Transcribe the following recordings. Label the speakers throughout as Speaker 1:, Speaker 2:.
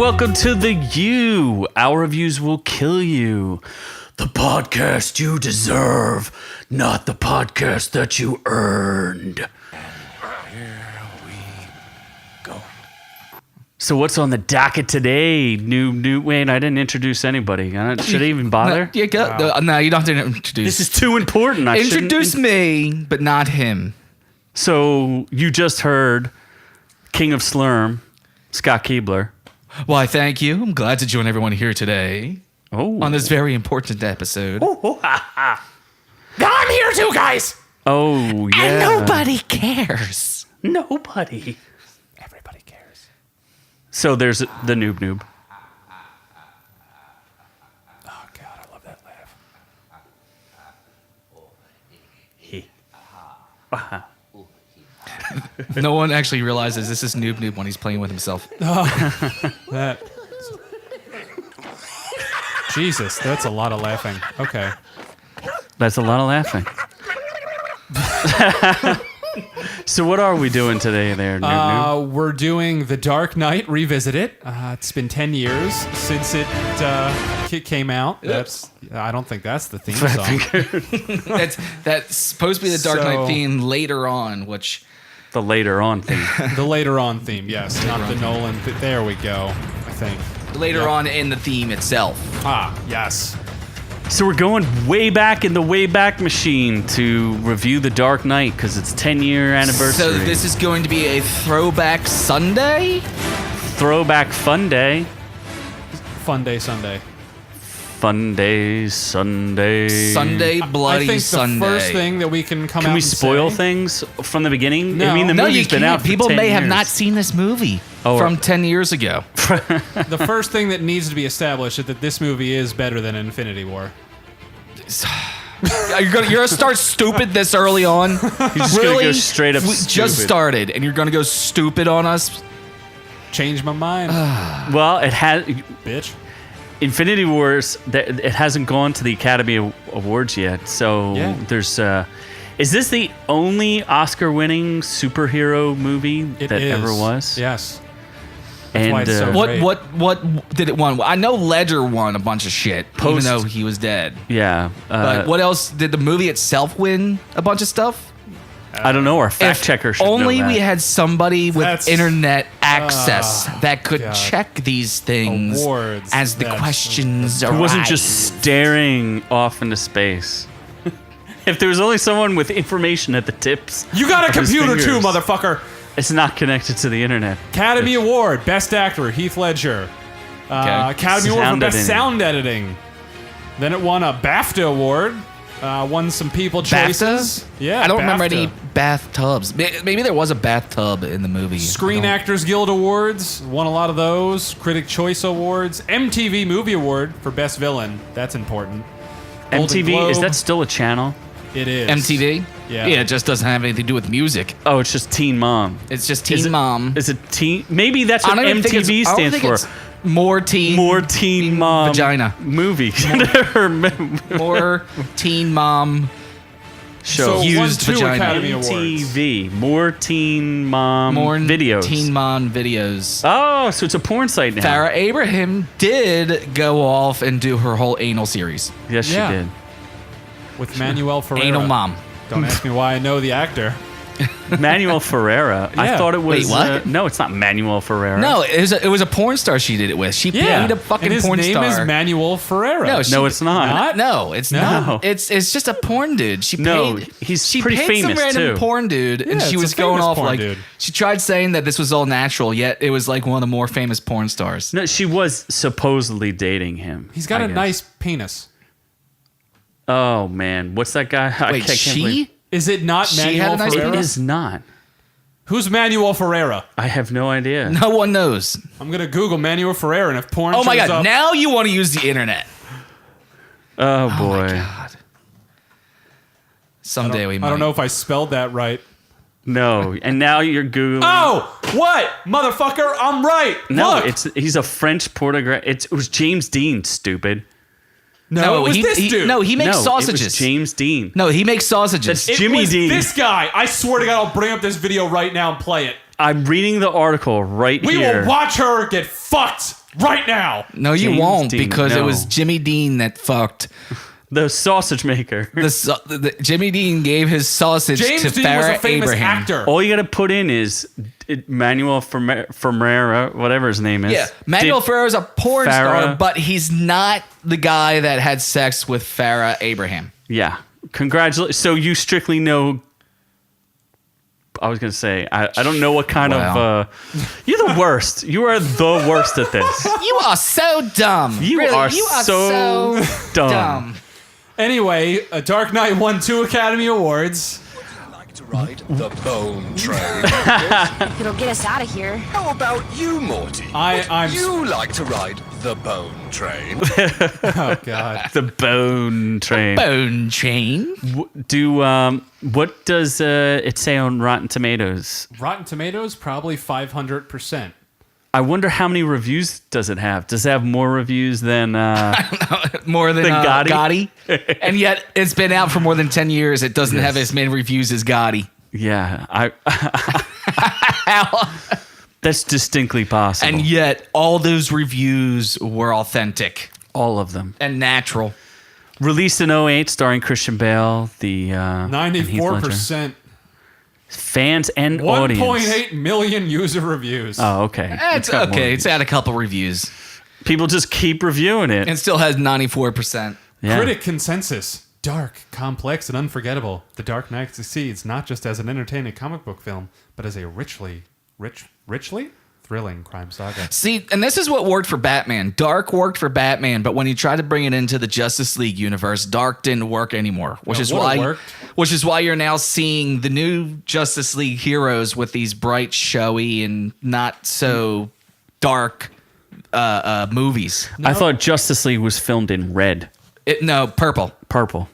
Speaker 1: welcome to the U. Our reviews will kill you. The podcast you deserve, not the podcast that you earned. Here we go. So what's on the docket today, Noob-Noob? Wait, I didn't introduce anybody. Should I even bother?
Speaker 2: No, you don't have to introduce.
Speaker 1: This is too important.
Speaker 2: Introduce me, but not him.
Speaker 1: So you just heard King of Slurm, Scott Keebler.
Speaker 2: Why, thank you. I'm glad to join everyone here today on this very important episode. I'm here too, guys.
Speaker 1: Oh, yeah.
Speaker 2: And nobody cares.
Speaker 1: Nobody.
Speaker 2: Everybody cares.
Speaker 1: So there's the Noob-Noob.
Speaker 2: Oh, God, I love that laugh. No one actually realizes this is Noob-Noob when he's playing with himself.
Speaker 3: Jesus, that's a lot of laughing. Okay.
Speaker 1: That's a lot of laughing. So what are we doing today there, Noob-Noob?
Speaker 3: We're doing The Dark Knight Revisited. It's been 10 years since it came out. I don't think that's the theme song.
Speaker 2: That's supposed to be the Dark Knight theme later on, which...
Speaker 1: The later on theme.
Speaker 3: The later on theme, yes. Not the Nolan. There we go, I think.
Speaker 2: Later on in the theme itself.
Speaker 3: Ah, yes.
Speaker 1: So we're going way back in the Wayback Machine to review The Dark Knight because it's 10-year anniversary.
Speaker 2: So this is going to be a throwback Sunday?
Speaker 1: Throwback Fun Day.
Speaker 3: Fun Day Sunday.
Speaker 1: Fun Day Sunday.
Speaker 2: Sunday Bloody
Speaker 3: I think
Speaker 2: Sunday.
Speaker 3: the first thing that we can come out
Speaker 1: Can we
Speaker 3: and
Speaker 1: spoil
Speaker 3: say,
Speaker 1: things from the beginning?
Speaker 3: No.
Speaker 1: I mean, the
Speaker 2: No,
Speaker 1: movie's
Speaker 2: you
Speaker 1: been
Speaker 2: can't.
Speaker 1: out for
Speaker 2: People
Speaker 1: 10
Speaker 2: may have
Speaker 1: years.
Speaker 2: not seen this movie from 10 years ago.
Speaker 3: the first thing that needs to be established is that this movie is better than Infinity War.
Speaker 2: You're gonna start stupid this early on?
Speaker 1: You're just going to go straight up
Speaker 2: We
Speaker 1: stupid.
Speaker 2: just started, and you're going to go stupid on us?
Speaker 3: Change my mind,
Speaker 1: Well, it has...
Speaker 3: bitch.
Speaker 1: Infinity Wars, it hasn't gone to the Academy Awards yet, so there's... is this the only Oscar-winning superhero movie that ever was?
Speaker 3: Yes.
Speaker 1: And
Speaker 3: why it's so great.
Speaker 2: What did it win? I know Ledger won a bunch of shit, even though he was dead.
Speaker 1: yeah,
Speaker 2: But what else? Did the movie itself win a bunch of stuff?
Speaker 1: I don't know. Our fact checker should
Speaker 2: Only
Speaker 1: know that.
Speaker 2: we had somebody with
Speaker 3: That's-
Speaker 2: internet access that could
Speaker 3: God.
Speaker 2: check these things
Speaker 3: Awards.
Speaker 2: as the questions arise.
Speaker 1: He wasn't just staring off into space. If there was only someone with information at the tips,
Speaker 3: You got a
Speaker 1: of his
Speaker 3: computer too,
Speaker 1: fingers,
Speaker 3: motherfucker.
Speaker 1: It's not connected to the internet.
Speaker 3: Academy Award, Best Actor, Heath Ledger. Academy Award for
Speaker 1: Sound
Speaker 3: Best
Speaker 1: editing.
Speaker 3: Sound Editing. Then it won a BAFTA Award. Won some People Choices.
Speaker 2: BAFTA?
Speaker 3: Yeah,
Speaker 2: I don't remember
Speaker 3: BAFTA.
Speaker 2: any bathtubs. Maybe there was a bathtub in the movie.
Speaker 3: Screen Actors Guild Awards, won a lot of those. Critic Choice Awards. MTV Movie Award for Best Villain. That's important. Golden
Speaker 1: MTV, is
Speaker 3: Globe.
Speaker 1: that still a channel?
Speaker 3: It is.
Speaker 2: MTV?
Speaker 3: Yeah.
Speaker 2: Yeah, it just doesn't have anything to do with music.
Speaker 1: Oh, it's just Teen Mom.
Speaker 2: It's just
Speaker 1: Is
Speaker 2: Teen
Speaker 1: it-
Speaker 2: Mom.
Speaker 1: Is it Teen? Maybe that's what
Speaker 2: I don't even think
Speaker 1: MTV
Speaker 2: it's- I don't
Speaker 1: stands
Speaker 2: think
Speaker 1: for.
Speaker 2: it's More Teen.
Speaker 1: More Teen Mom
Speaker 2: Vagina.
Speaker 1: movie.
Speaker 2: More Teen Mom.
Speaker 1: Show.
Speaker 3: So
Speaker 2: Used
Speaker 3: won 2
Speaker 2: vagina.
Speaker 3: Academy Awards.
Speaker 1: MTV. More Teen Mom
Speaker 2: More
Speaker 1: videos.
Speaker 2: Teen Mom videos.
Speaker 1: Oh, so it's a porn site now.
Speaker 2: Farrah Abraham did go off and do her whole anal series.
Speaker 1: Yes,
Speaker 3: Yeah.
Speaker 1: she did.
Speaker 3: With Manuel Ferreira.
Speaker 2: Anal Mom.
Speaker 3: Don't ask me why I know the actor.
Speaker 1: Manuel Ferreira. I
Speaker 3: Yeah.
Speaker 1: thought it was.
Speaker 2: Wait, what?
Speaker 1: No, it's not Manuel Ferreira.
Speaker 2: No, it was a porn star she did it with. She paid a fucking
Speaker 3: and his
Speaker 2: porn
Speaker 3: name
Speaker 2: star.
Speaker 3: is Manuel Ferreira.
Speaker 2: No,
Speaker 1: No, it's not.
Speaker 3: Not?
Speaker 2: No, it's
Speaker 1: No.
Speaker 2: not. It's just a porn dude. She
Speaker 1: No,
Speaker 2: paid.
Speaker 1: he's
Speaker 2: she
Speaker 1: pretty
Speaker 2: paid
Speaker 1: famous,
Speaker 2: some random
Speaker 1: too.
Speaker 2: porn dude, and
Speaker 3: Yeah,
Speaker 2: she
Speaker 3: it's
Speaker 2: was
Speaker 3: a
Speaker 2: going
Speaker 3: famous
Speaker 2: off
Speaker 3: porn
Speaker 2: like
Speaker 3: dude.
Speaker 2: she tried saying that this was all natural, yet it was like one of the more famous porn stars.
Speaker 1: No, she was supposedly dating him.
Speaker 3: He's got
Speaker 1: I
Speaker 3: a
Speaker 1: guess.
Speaker 3: nice penis.
Speaker 1: Oh man, what's that guy? I
Speaker 2: Wait,
Speaker 1: can't believe-
Speaker 2: she?
Speaker 3: Is it not
Speaker 2: She
Speaker 3: Manuel
Speaker 2: had a nice
Speaker 3: Ferreira?
Speaker 1: It is not.
Speaker 3: Who's Manuel Ferreira?
Speaker 1: I have no idea.
Speaker 2: No one knows.
Speaker 3: I'm gonna Google Manuel Ferreira, and if porn
Speaker 2: Oh my
Speaker 3: shows
Speaker 2: god!
Speaker 3: up,
Speaker 2: Now you want to use the internet?
Speaker 1: Oh boy.
Speaker 2: Oh my god! Someday we might.
Speaker 3: I don't know if I spelled that right.
Speaker 1: No, and now you're googling.
Speaker 3: Oh, what, motherfucker? I'm right.
Speaker 1: no,
Speaker 3: Look.
Speaker 1: he's a French Portuguese. It was James Dean. Stupid.
Speaker 3: no, it was this dude.
Speaker 2: No, he makes
Speaker 1: no,
Speaker 2: sausages.
Speaker 1: It was James Dean.
Speaker 2: No, he makes sausages.
Speaker 1: That's
Speaker 3: It
Speaker 1: Jimmy
Speaker 3: was
Speaker 1: Dean.
Speaker 3: this guy. I swear to God, I'll bring up this video right now and play it.
Speaker 1: I'm reading the article right
Speaker 3: We
Speaker 1: here.
Speaker 3: will watch her get fucked right now.
Speaker 2: No, you
Speaker 1: James
Speaker 2: won't,
Speaker 1: Dean,
Speaker 2: because it
Speaker 1: no.
Speaker 2: was Jimmy Dean that fucked.
Speaker 1: The sausage maker.
Speaker 2: Jimmy Dean gave his sausage
Speaker 3: James
Speaker 2: to
Speaker 3: Dean was
Speaker 2: Farrah
Speaker 3: a famous
Speaker 2: Abraham.
Speaker 3: actor.
Speaker 1: All you got to put in is Manuel Ferreira, whatever his name is.
Speaker 2: Yeah, Manuel Ferrera's a porn
Speaker 1: Farrah-
Speaker 2: star, but he's not the guy that had sex with Farrah Abraham.
Speaker 1: Yeah. Congratulations. So you strictly know. I was going to say, I don't know what kind
Speaker 2: Wow.
Speaker 1: of. You're the worst. You are the worst at this.
Speaker 2: You are so dumb.
Speaker 1: You
Speaker 2: Really,
Speaker 1: are
Speaker 2: you are
Speaker 1: so dumb.
Speaker 3: Anyway, Dark Knight won 2 Academy Awards.
Speaker 4: Like to ride the bone train.
Speaker 5: It'll get us out of here.
Speaker 4: How about you, Morty?
Speaker 3: I'm-
Speaker 4: You like to ride the bone train.
Speaker 3: Oh God.
Speaker 1: The bone train.
Speaker 2: Bone chain.
Speaker 1: What does it say on Rotten Tomatoes?
Speaker 3: Rotten Tomatoes probably 500%.
Speaker 1: I wonder how many reviews does it have? Does it have more reviews than
Speaker 2: More than
Speaker 1: Gotti?
Speaker 2: Gotti. And yet it's been out for more than 10 years. It doesn't have as many reviews as Gotti.
Speaker 1: Yeah, that's distinctly possible.
Speaker 2: And yet all those reviews were authentic
Speaker 1: all of them.
Speaker 2: and natural.
Speaker 1: Released in 08, starring Christian Bale, and Heath Ledger.
Speaker 3: 94%.
Speaker 1: Fans and audience.
Speaker 3: 1.8 million user reviews.
Speaker 1: Oh, okay.
Speaker 2: It's
Speaker 1: got more
Speaker 2: okay. It's
Speaker 1: reviews.
Speaker 2: had a couple reviews.
Speaker 1: People just keep reviewing it.
Speaker 2: And still has 94%.
Speaker 1: Yeah.
Speaker 3: Critic consensus. Dark, complex, and unforgettable. The Dark Knight succeeds not just as an entertaining comic book film, but as a richly thrilling crime saga.
Speaker 2: See, and this is what worked for Batman. Dark worked for Batman, but when you try to bring it into the Justice League universe, Dark didn't work anymore. Which
Speaker 3: No,
Speaker 2: is
Speaker 3: would've
Speaker 2: why
Speaker 3: worked.
Speaker 2: which is why you're now seeing the new Justice League heroes with these bright, showy, and not so dark movies.
Speaker 1: I thought Justice League was filmed in red.
Speaker 2: No, purple.
Speaker 1: Purple.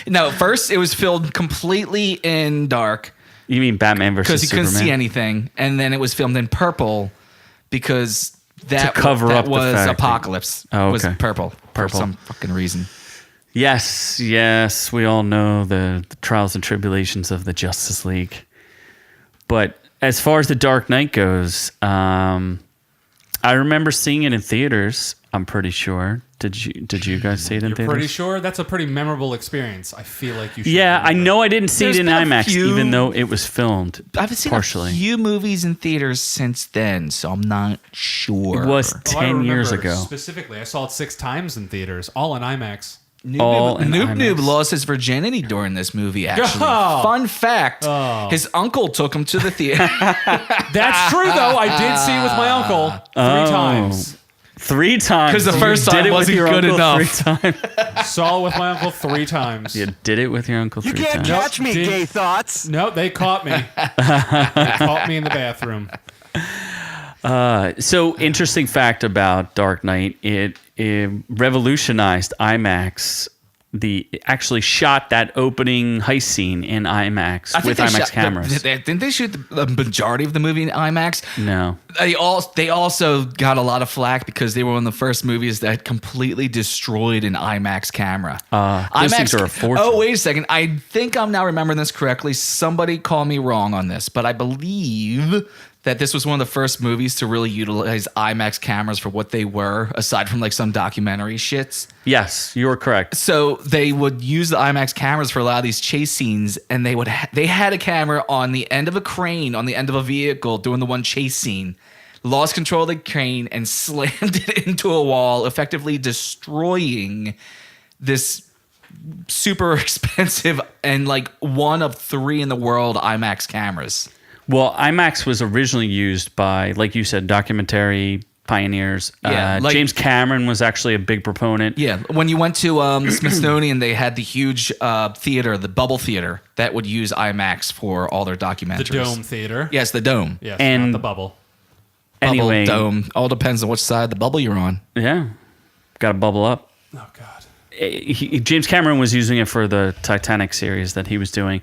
Speaker 2: No, first it was filmed completely in dark
Speaker 1: You mean Batman versus
Speaker 2: because you
Speaker 1: Superman?
Speaker 2: couldn't see anything, and then it was filmed in purple because that
Speaker 1: cover
Speaker 2: that
Speaker 1: up the
Speaker 2: was
Speaker 1: fact that-
Speaker 2: Apocalypse.
Speaker 1: Oh,
Speaker 2: Was
Speaker 1: okay.
Speaker 2: purple for
Speaker 1: Purple.
Speaker 2: some fucking reason.
Speaker 1: Yes, we all know the trials and tribulations of the Justice League. But as far as the Dark Knight goes, I remember seeing it in theaters. I'm pretty sure. Did you guys see it in
Speaker 3: You're
Speaker 1: theaters?
Speaker 3: pretty sure? That's a pretty memorable experience. I feel like you should.
Speaker 1: Yeah, I
Speaker 3: remember.
Speaker 1: know I didn't see
Speaker 2: There's
Speaker 1: it in
Speaker 2: been a
Speaker 1: IMAX,
Speaker 2: few-
Speaker 1: even though it was filmed
Speaker 2: I've seen
Speaker 1: partially.
Speaker 2: a few movies in theaters since then, so I'm not sure.
Speaker 1: It was
Speaker 3: Oh, I
Speaker 1: 10 years
Speaker 3: remember
Speaker 1: ago.
Speaker 3: Specifically, I saw it 6 times in theaters, all in IMAX.
Speaker 1: All in
Speaker 2: Noob-Noob
Speaker 1: IMAX.
Speaker 2: lost his virginity during this movie, actually.
Speaker 3: Oh.
Speaker 2: Fun fact, his uncle took him to the theater.
Speaker 3: That's true, though. I did see it with my uncle 3 times.
Speaker 1: 3 times.
Speaker 2: 'Cause the
Speaker 1: You
Speaker 2: first
Speaker 1: did
Speaker 2: time
Speaker 1: it with
Speaker 2: wasn't
Speaker 1: your
Speaker 2: good
Speaker 1: uncle
Speaker 2: enough.
Speaker 1: 3 times.
Speaker 3: Saw it with my uncle 3 times.
Speaker 1: You did it with your uncle 3 times.
Speaker 4: Catch me,
Speaker 3: Did-
Speaker 4: gay thoughts.
Speaker 3: No, they caught me. They caught me in the bathroom.
Speaker 1: So interesting fact about Dark Knight, it revolutionized IMAX. Actually shot that opening heist scene in IMAX with IMAX cameras.
Speaker 2: Didn't they shoot the majority of the movie in IMAX?
Speaker 1: No.
Speaker 2: They also got a lot of flack because they were one of the first movies that completely destroyed an IMAX camera.
Speaker 1: Those things are a fortune.
Speaker 2: Oh, wait a second. I think I'm now remembering this correctly. Somebody called me wrong on this, but I believe that this was one of the first movies to really utilize IMAX cameras for what they were, aside from like some documentary shits.
Speaker 1: Yes, you were correct.
Speaker 2: So they would use the IMAX cameras for a lot of these chase scenes, and they had a camera on the end of a crane, on the end of a vehicle, doing the one chase scene. Lost control of the crane and slammed it into a wall, effectively destroying this super expensive and like one of 3 in the world IMAX cameras.
Speaker 1: Well, IMAX was originally used by, like you said, documentary pioneers.
Speaker 2: Yeah, like-
Speaker 1: James Cameron was actually a big proponent.
Speaker 2: Yeah, when you went to the Smithsonian, they had the huge theater, the Bubble Theater, that would use IMAX for all their documentaries.
Speaker 3: The Dome Theater.
Speaker 2: Yes, the Dome.
Speaker 3: Yes,
Speaker 1: And-
Speaker 3: not the bubble.
Speaker 2: Bubble,
Speaker 1: Anyway,
Speaker 2: Dome. All depends on which side of the bubble you're on.
Speaker 1: yeah, got to bubble up.
Speaker 3: Oh, God.
Speaker 1: James Cameron was using it for the Titanic series that he was doing.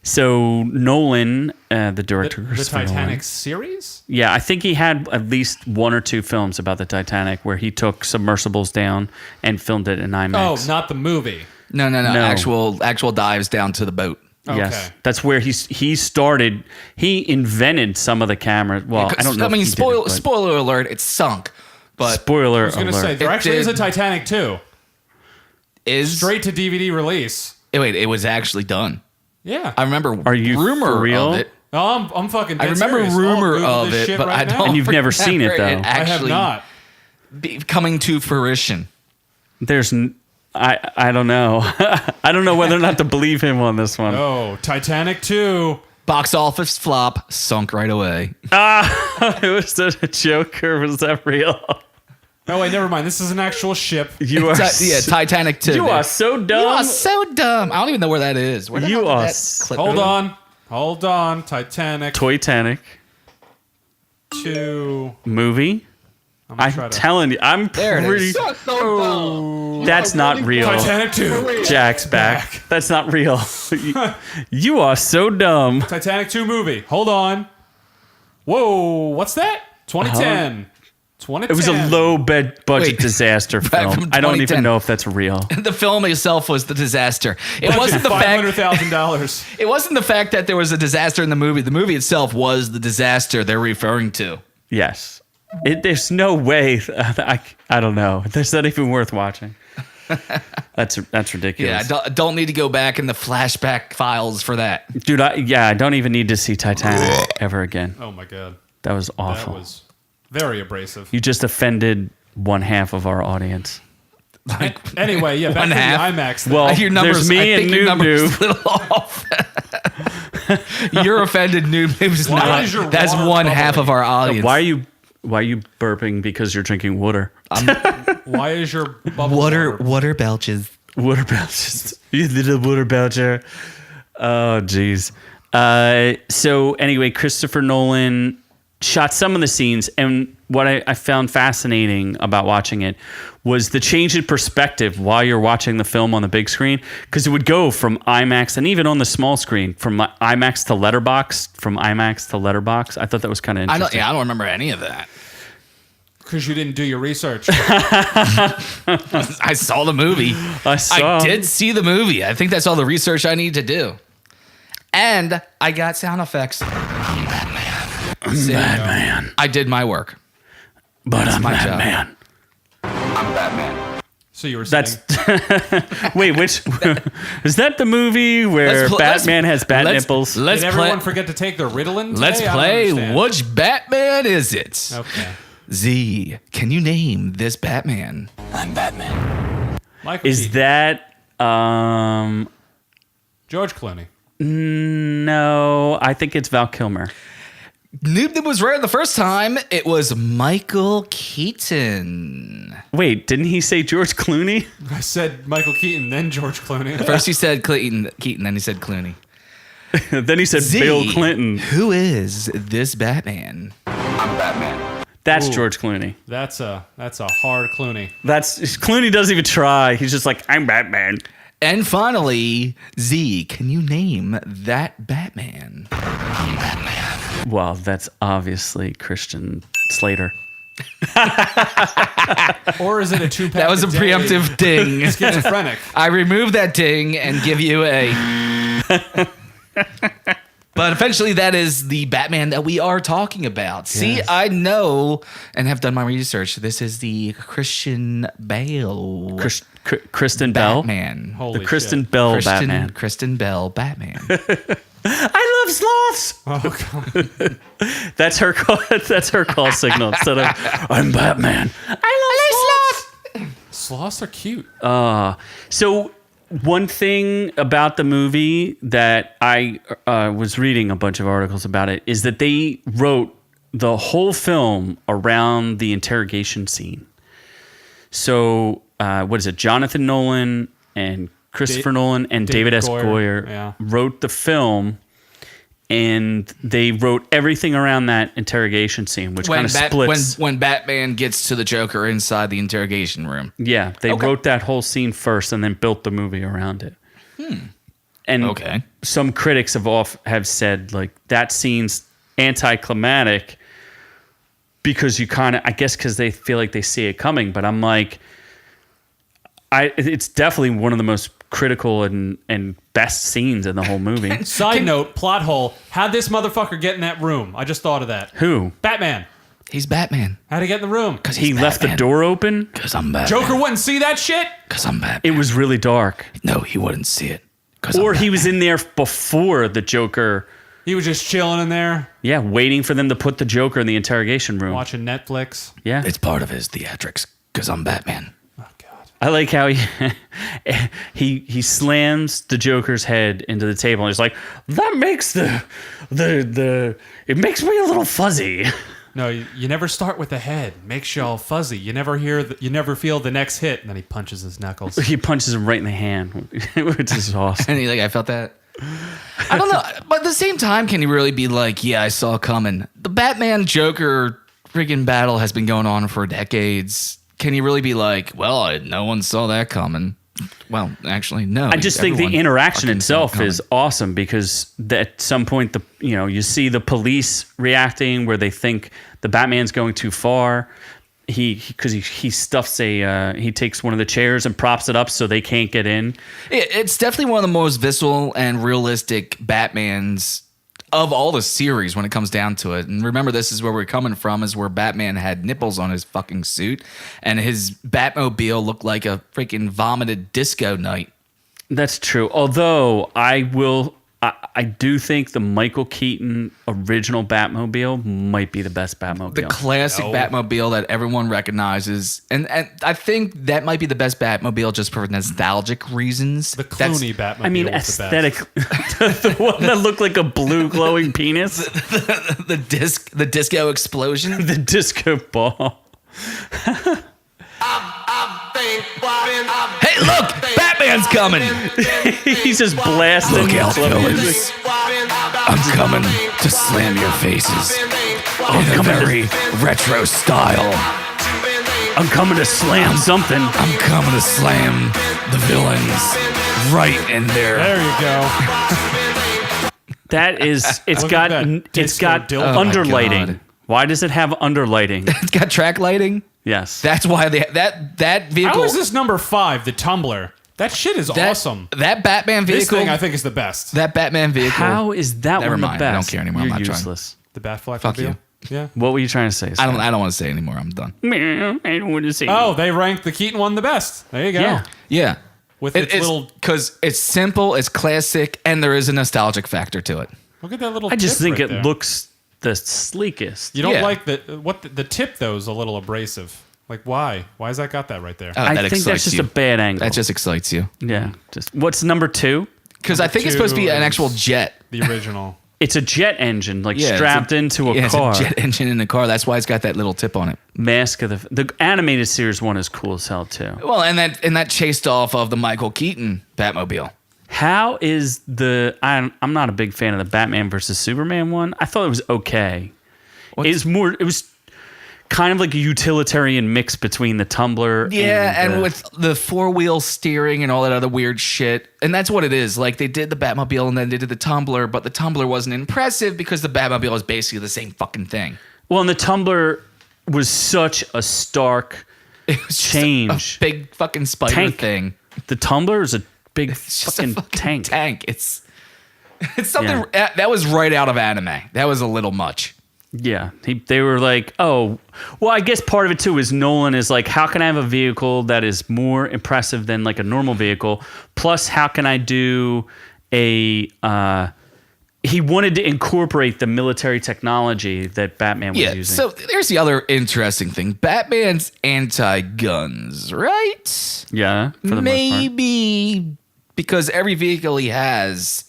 Speaker 1: So Nolan, the director,
Speaker 3: The
Speaker 1: Christopher Nolan-
Speaker 3: Titanic series?
Speaker 1: yeah, I think he had at least 1 or 2 films about the Titanic where he took submersibles down and filmed it in
Speaker 3: Oh,
Speaker 1: IMAX.
Speaker 3: not the movie.
Speaker 2: No.
Speaker 1: No.
Speaker 2: Actual dives down to the boat.
Speaker 1: Yes, that's where he started. He invented some of the cameras. Well, I don't know.
Speaker 2: I mean,
Speaker 1: if he did it, but-
Speaker 2: spoiler alert, it's sunk. But
Speaker 1: spoiler
Speaker 3: I was going to
Speaker 1: alert.
Speaker 3: say, there
Speaker 2: It
Speaker 3: actually is a
Speaker 2: did-
Speaker 3: Titanic 2.
Speaker 2: is
Speaker 3: Straight to DVD release.
Speaker 2: Wait, it was actually done.
Speaker 3: Yeah.
Speaker 2: I remember
Speaker 1: Are you
Speaker 2: rumor
Speaker 1: for real?
Speaker 2: of it.
Speaker 3: Oh, I'm fucking dead
Speaker 2: I remember
Speaker 3: serious.
Speaker 2: rumor
Speaker 3: Google
Speaker 2: of
Speaker 3: this
Speaker 2: it,
Speaker 3: shit
Speaker 2: but
Speaker 3: right
Speaker 2: I
Speaker 3: now.
Speaker 2: don't.
Speaker 1: And you've never seen it,
Speaker 2: remember
Speaker 1: though.
Speaker 3: I have
Speaker 2: actually
Speaker 3: not.
Speaker 2: coming to fruition.
Speaker 1: I don't know. I don't know whether or not to believe him on this one.
Speaker 3: Oh, Titanic 2.
Speaker 2: Box office flop, sunk right away.
Speaker 1: It was a joke, or was that real?
Speaker 3: Oh, wait, never mind. This is an actual ship.
Speaker 1: You are
Speaker 2: Titanic 2.
Speaker 1: you are so dumb.
Speaker 2: You are so dumb. I don't even know where that is. Where the
Speaker 1: You
Speaker 2: hell did
Speaker 1: are
Speaker 2: that
Speaker 1: s-
Speaker 2: clip
Speaker 3: Hold
Speaker 2: go?
Speaker 3: on. Titanic
Speaker 1: Titanic
Speaker 3: 2.
Speaker 1: movie. I'm telling you, I'm
Speaker 2: There it
Speaker 1: pretty.
Speaker 2: is.
Speaker 1: That's not real.
Speaker 3: Titanic 2.
Speaker 1: Jack's back. That's not real. You are so dumb.
Speaker 3: Titanic 2 movie. Hold on. Whoa, what's that? 2010. 2010.
Speaker 1: It was a low budget
Speaker 2: Wait.
Speaker 1: disaster
Speaker 2: Back
Speaker 1: film.
Speaker 2: from
Speaker 1: I don't
Speaker 2: 2010.
Speaker 1: even know if that's real.
Speaker 2: The film itself was the disaster. It wasn't the fact.
Speaker 3: $500,000.
Speaker 2: It wasn't the fact that there was a disaster in the movie. The movie itself was the disaster they're referring to.
Speaker 1: Yes. There's no way. I don't know. That's not even worth watching. That's ridiculous.
Speaker 2: Yeah, I don't need to go back in the flashback files for that.
Speaker 1: Dude, I don't even need to see Titanic ever again.
Speaker 3: Oh my god.
Speaker 1: That was
Speaker 3: That
Speaker 1: awful.
Speaker 3: was very abrasive.
Speaker 1: You just offended one half of our audience.
Speaker 3: Anyway, yeah, back
Speaker 2: One
Speaker 3: to
Speaker 2: half.
Speaker 3: the IMAX.
Speaker 1: Well,
Speaker 2: Your numbers,
Speaker 1: there's me
Speaker 2: I think
Speaker 1: and
Speaker 2: your numbers
Speaker 1: Noob-Noob.
Speaker 2: a little off. You're offended, Noob-Noob's
Speaker 3: Why
Speaker 2: not.
Speaker 3: is your
Speaker 2: That's
Speaker 3: water
Speaker 2: one half
Speaker 3: bubbling?
Speaker 2: of our audience.
Speaker 1: Why are you burping because you're drinking water?
Speaker 3: Why is your bubble
Speaker 2: water belches.
Speaker 1: Water belches. You little water belcher. Oh, jeez. So anyway, Christopher Nolan shot some of the scenes, and what I found fascinating about watching it was the change in perspective while you're watching the film on the big screen, because it would go from IMAX and even on the small screen from IMAX to letterbox, from IMAX to letterbox. I thought that was kind of interesting.
Speaker 2: I don't remember any of that.
Speaker 3: Because you didn't do your research.
Speaker 2: I saw the movie.
Speaker 1: I
Speaker 2: did see the movie. I think that's all the research I need to do. And I got sound effects.
Speaker 1: Batman,
Speaker 2: I did my work.
Speaker 1: but I'm
Speaker 2: my job.
Speaker 1: Batman.
Speaker 3: So you were saying.
Speaker 1: That's wait, which is that the movie where Batman has bat nipples?
Speaker 2: Let's
Speaker 3: Did
Speaker 2: play.
Speaker 3: everyone forget to take their Ritalin today?
Speaker 2: Let's
Speaker 3: I don't
Speaker 2: play.
Speaker 3: understand.
Speaker 2: Which Batman is it?
Speaker 3: Okay.
Speaker 2: Z, can you name this Batman?
Speaker 3: Michael
Speaker 1: Is
Speaker 3: Keaton.
Speaker 1: that
Speaker 3: George Clooney.
Speaker 1: no? I think it's Val Kilmer.
Speaker 2: Noob-Noob was right the first time. It was Michael Keaton.
Speaker 1: Wait, didn't he say George Clooney?
Speaker 3: I said Michael Keaton, then George Clooney.
Speaker 2: First he said Keaton, then he said Clooney.
Speaker 1: Then he said
Speaker 2: Z,
Speaker 1: Bill Clinton.
Speaker 2: Who is this Batman?
Speaker 1: That's
Speaker 3: Ooh.
Speaker 1: George Clooney.
Speaker 3: That's a hard Clooney.
Speaker 1: That's Clooney doesn't even try. He's just like, I'm Batman.
Speaker 2: And finally, Z, can you name that Batman?
Speaker 1: Well, that's obviously Christian Slater.
Speaker 3: Or is it a two-pack?
Speaker 2: That was a preemptive ding.
Speaker 3: Schizophrenic.
Speaker 2: I removed that ding and give you a. But eventually, that is the Batman that we are talking about. See,
Speaker 1: Yes.
Speaker 2: I know and have done my research. This is the Christian Bale
Speaker 1: Kristen Bell.
Speaker 2: Batman.
Speaker 3: Holy
Speaker 1: The Kristen
Speaker 3: shit.
Speaker 1: Bell Batman.
Speaker 2: Kristen Bell Batman.
Speaker 1: I love sloths.
Speaker 3: Oh, God.
Speaker 1: That's her call. That's her call signal instead of I'm Batman. I love sloths.
Speaker 3: Sloths are cute.
Speaker 1: So one thing about the movie that I was reading a bunch of articles about it is that they wrote the whole film around the interrogation scene. So what is it? Jonathan Nolan and Christopher Nolan and David S. Goyer wrote the film, and they wrote everything around that interrogation scene, which kind of splits.
Speaker 2: When Batman gets to the Joker inside the interrogation room.
Speaker 1: Yeah, they wrote that whole scene first and then built the movie around it. And some critics have said like that scene's anticlimactic because you kind of, I guess, because they feel like they see it coming. But I'm like, it's definitely one of the most critical and best scenes in the whole movie.
Speaker 3: Side note, plot hole. How'd this motherfucker get in that room? I just thought of that.
Speaker 1: Who?
Speaker 3: Batman.
Speaker 2: He's Batman.
Speaker 3: How'd he get in the room?
Speaker 2: Because
Speaker 1: He left the door open.
Speaker 2: Because I'm Batman.
Speaker 3: Joker wouldn't see that shit?
Speaker 2: Because I'm Batman.
Speaker 1: It was really dark.
Speaker 2: No, he wouldn't see it.
Speaker 1: Or he was in there before the Joker.
Speaker 3: He was just chilling in there,
Speaker 1: Yeah, waiting for them to put the Joker in the interrogation room.
Speaker 3: watching Netflix.
Speaker 1: Yeah.
Speaker 2: It's part of his theatrics. Because I'm Batman.
Speaker 3: Oh, God.
Speaker 1: I like how he slams the Joker's head into the table and he's like, that makes it makes me a little fuzzy.
Speaker 3: No, you never start with the head. Makes you all fuzzy. You never you never feel the next hit. And then he punches his knuckles.
Speaker 1: He punches him right in the hand, which is awesome.
Speaker 2: And he's like, I felt that. I don't know. But at the same time, can you really be like, yeah, I saw it coming? The Batman Joker freaking battle has been going on for decades. Can you really be like, well, no one saw that coming? Well, actually, no.
Speaker 1: I just think the
Speaker 2: Everyone
Speaker 1: interaction
Speaker 2: fucking saw it
Speaker 1: itself is awesome because at some point you see the police reacting where they think the Batman's going too far. He stuffs he takes one of the chairs and props it up so they can't get in.
Speaker 2: It's definitely one of the most visceral and realistic Batmans of all the series when it comes down to it. And remember, this is where we're coming from, is where Batman had nipples on his fucking suit and his Batmobile looked like a freaking vomited disco night.
Speaker 1: That's true. Although I do think the Michael Keaton original Batmobile might be the best Batmobile.
Speaker 2: The classic Batmobile that everyone recognizes. And I think that might be the best Batmobile just for nostalgic reasons.
Speaker 3: The Clooney Batmobile.
Speaker 1: I mean,
Speaker 3: was the
Speaker 1: aesthetic.
Speaker 3: best.
Speaker 1: The one that looked like a blue glowing penis.
Speaker 2: the disco explosion.
Speaker 1: The disco ball.
Speaker 2: Hey, look! Batman's coming!
Speaker 1: He's just blasting.
Speaker 2: Look out,
Speaker 1: club
Speaker 2: fellas.
Speaker 1: music.
Speaker 2: I'm coming to slam your faces in a very retro style.
Speaker 1: I'm coming to slam something.
Speaker 2: I'm coming to slam the villains right in there.
Speaker 3: There you go.
Speaker 1: That is, it's
Speaker 3: Look
Speaker 1: got
Speaker 3: at that
Speaker 1: it's
Speaker 3: disco
Speaker 1: got
Speaker 3: dildo. Oh my
Speaker 1: underlighting.
Speaker 2: God.
Speaker 1: Why does it have underlighting?
Speaker 2: It's got track lighting.
Speaker 1: Yes.
Speaker 2: That's why that vehicle.
Speaker 3: How is this number 5, the Tumbler? That shit is awesome.
Speaker 2: That Batman vehicle.
Speaker 3: This thing I think is the best.
Speaker 2: That Batman vehicle.
Speaker 1: How is that
Speaker 2: Never
Speaker 1: one the
Speaker 2: mind.
Speaker 1: best?
Speaker 2: I don't care anymore. I'm
Speaker 1: You're
Speaker 2: not trying.
Speaker 1: useless.
Speaker 3: The Batfleck.
Speaker 2: Fuck you.
Speaker 3: Yeah.
Speaker 1: What were you trying to say?
Speaker 2: I don't want to say anymore. I'm done.
Speaker 1: I don't want to say.
Speaker 3: Oh, they ranked the Keaton one the best. There you go.
Speaker 1: Yeah.
Speaker 2: Yeah.
Speaker 3: With its little.
Speaker 2: because it's simple, it's classic, and there is a nostalgic factor to it.
Speaker 3: Look at that little.
Speaker 1: I just
Speaker 3: tip
Speaker 1: think
Speaker 3: right
Speaker 1: it
Speaker 3: there.
Speaker 1: looks the sleekest.
Speaker 3: You don't
Speaker 2: Yeah.
Speaker 3: like the tip though is a little abrasive. Like why? Why has that got that right there?
Speaker 2: Oh,
Speaker 1: I
Speaker 2: that
Speaker 1: think that's
Speaker 2: excites
Speaker 1: just
Speaker 2: you.
Speaker 1: a bad angle.
Speaker 2: That just excites you.
Speaker 1: yeah. Just what's number 2?
Speaker 2: Because I think it's supposed to be
Speaker 3: two
Speaker 2: an
Speaker 3: is-
Speaker 2: actual jet.
Speaker 3: The original.
Speaker 1: It's a jet engine, like
Speaker 2: Yeah, it's
Speaker 1: strapped into a
Speaker 2: Yeah,
Speaker 1: car.
Speaker 2: it's a jet engine in the car. That's why it's got that little tip on it.
Speaker 1: Mask of the animated series one is cool as hell too.
Speaker 2: Well, and that chased off of the Michael Keaton Batmobile.
Speaker 1: How is I'm not a big fan of the Batman versus Superman one. I thought it was okay. It was kind of like a utilitarian mix between the Tumbler
Speaker 2: And with the 4-wheel steering and all that other weird shit. And that's what it is. Like, they did the Batmobile and then they did the Tumbler, but the Tumbler wasn't impressive because the Batmobile is basically the same fucking thing.
Speaker 1: well, and the Tumbler was such a stark
Speaker 2: It was just
Speaker 1: change.
Speaker 2: a big fucking spider
Speaker 1: Tank.
Speaker 2: thing.
Speaker 1: The Tumbler is a big
Speaker 2: It's just
Speaker 1: fucking,
Speaker 2: a fucking
Speaker 1: tank.
Speaker 2: tank. It's something that was right out of anime. That was a little much.
Speaker 1: Yeah, they were like, oh, well, I guess part of it too is Nolan is like, how can I have a vehicle that is more impressive than like a normal vehicle? Plus, how can I do he wanted to incorporate the military technology that Batman was using.
Speaker 2: So there's the other interesting thing. Batman's anti-guns, right?
Speaker 1: Yeah, for the most part.
Speaker 2: Maybe because every vehicle he has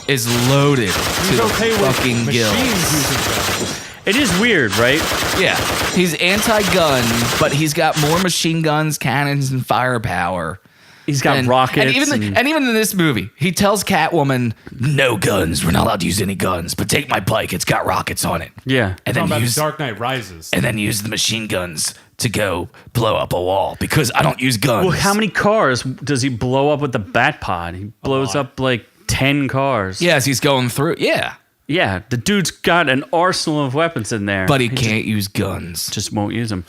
Speaker 2: is loaded to
Speaker 3: He's
Speaker 2: the
Speaker 3: okay with
Speaker 2: fucking
Speaker 3: machines
Speaker 2: gills.
Speaker 3: using guns.
Speaker 1: It is weird, right?
Speaker 2: Yeah, he's anti-gun, but he's got more machine guns, cannons, and firepower.
Speaker 1: He's got rockets.
Speaker 2: And even in this movie, he tells Catwoman, "No guns. We're not allowed to use any guns. But take my bike. It's got rockets on it."
Speaker 1: yeah.
Speaker 2: And
Speaker 3: Talking
Speaker 2: then
Speaker 3: about
Speaker 2: use
Speaker 3: the Dark Knight Rises.
Speaker 2: and then use the machine guns to go blow up a wall because I don't use guns.
Speaker 1: Well, how many cars does he blow up with the Bat Pod? He blows
Speaker 3: lot.
Speaker 1: up like 10 cars.
Speaker 2: Yes, he's going through. Yeah,
Speaker 1: Yeah, the dude's got an arsenal of weapons in there.
Speaker 2: but he can't use guns.
Speaker 1: just won't use them.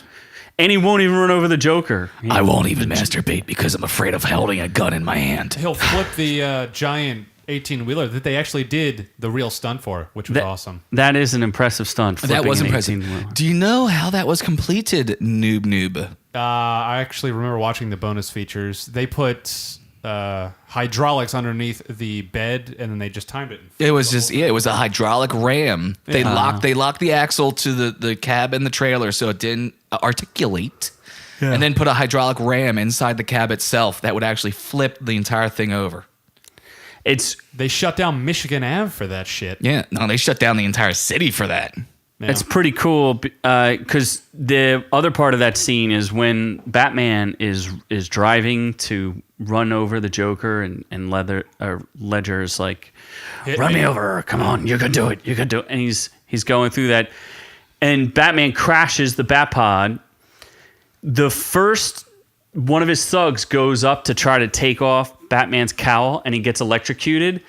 Speaker 1: And he won't even run over the Joker.
Speaker 2: I won't even masturbate because I'm afraid of holding a gun in my hand.
Speaker 3: He'll flip the giant 18-wheeler that they actually did the real stunt for, which was awesome.
Speaker 1: That is an impressive stunt.
Speaker 2: That was
Speaker 1: flipping an
Speaker 2: impressive.
Speaker 1: 18-wheeler.
Speaker 2: Do you know how that was completed, Noob-Noob?
Speaker 3: I actually remember watching the bonus features. They put hydraulics underneath the bed, and then they just timed it.
Speaker 2: It was just it was a hydraulic ram. They locked the axle to the cab and the trailer so it didn't articulate, and then put a hydraulic ram inside the cab itself that would actually flip the entire thing over.
Speaker 3: They shut down Michigan Ave for that shit.
Speaker 2: Yeah, no, they shut down the entire city for that.
Speaker 3: Yeah.
Speaker 1: It's pretty cool because the other part of that scene is when Batman is driving to run over the Joker and Ledger's like, run me over, come on, you can do it, and he's going through that, and Batman crashes the Batpod. The first one of his thugs goes up to try to take off Batman's cowl, and he gets electrocuted,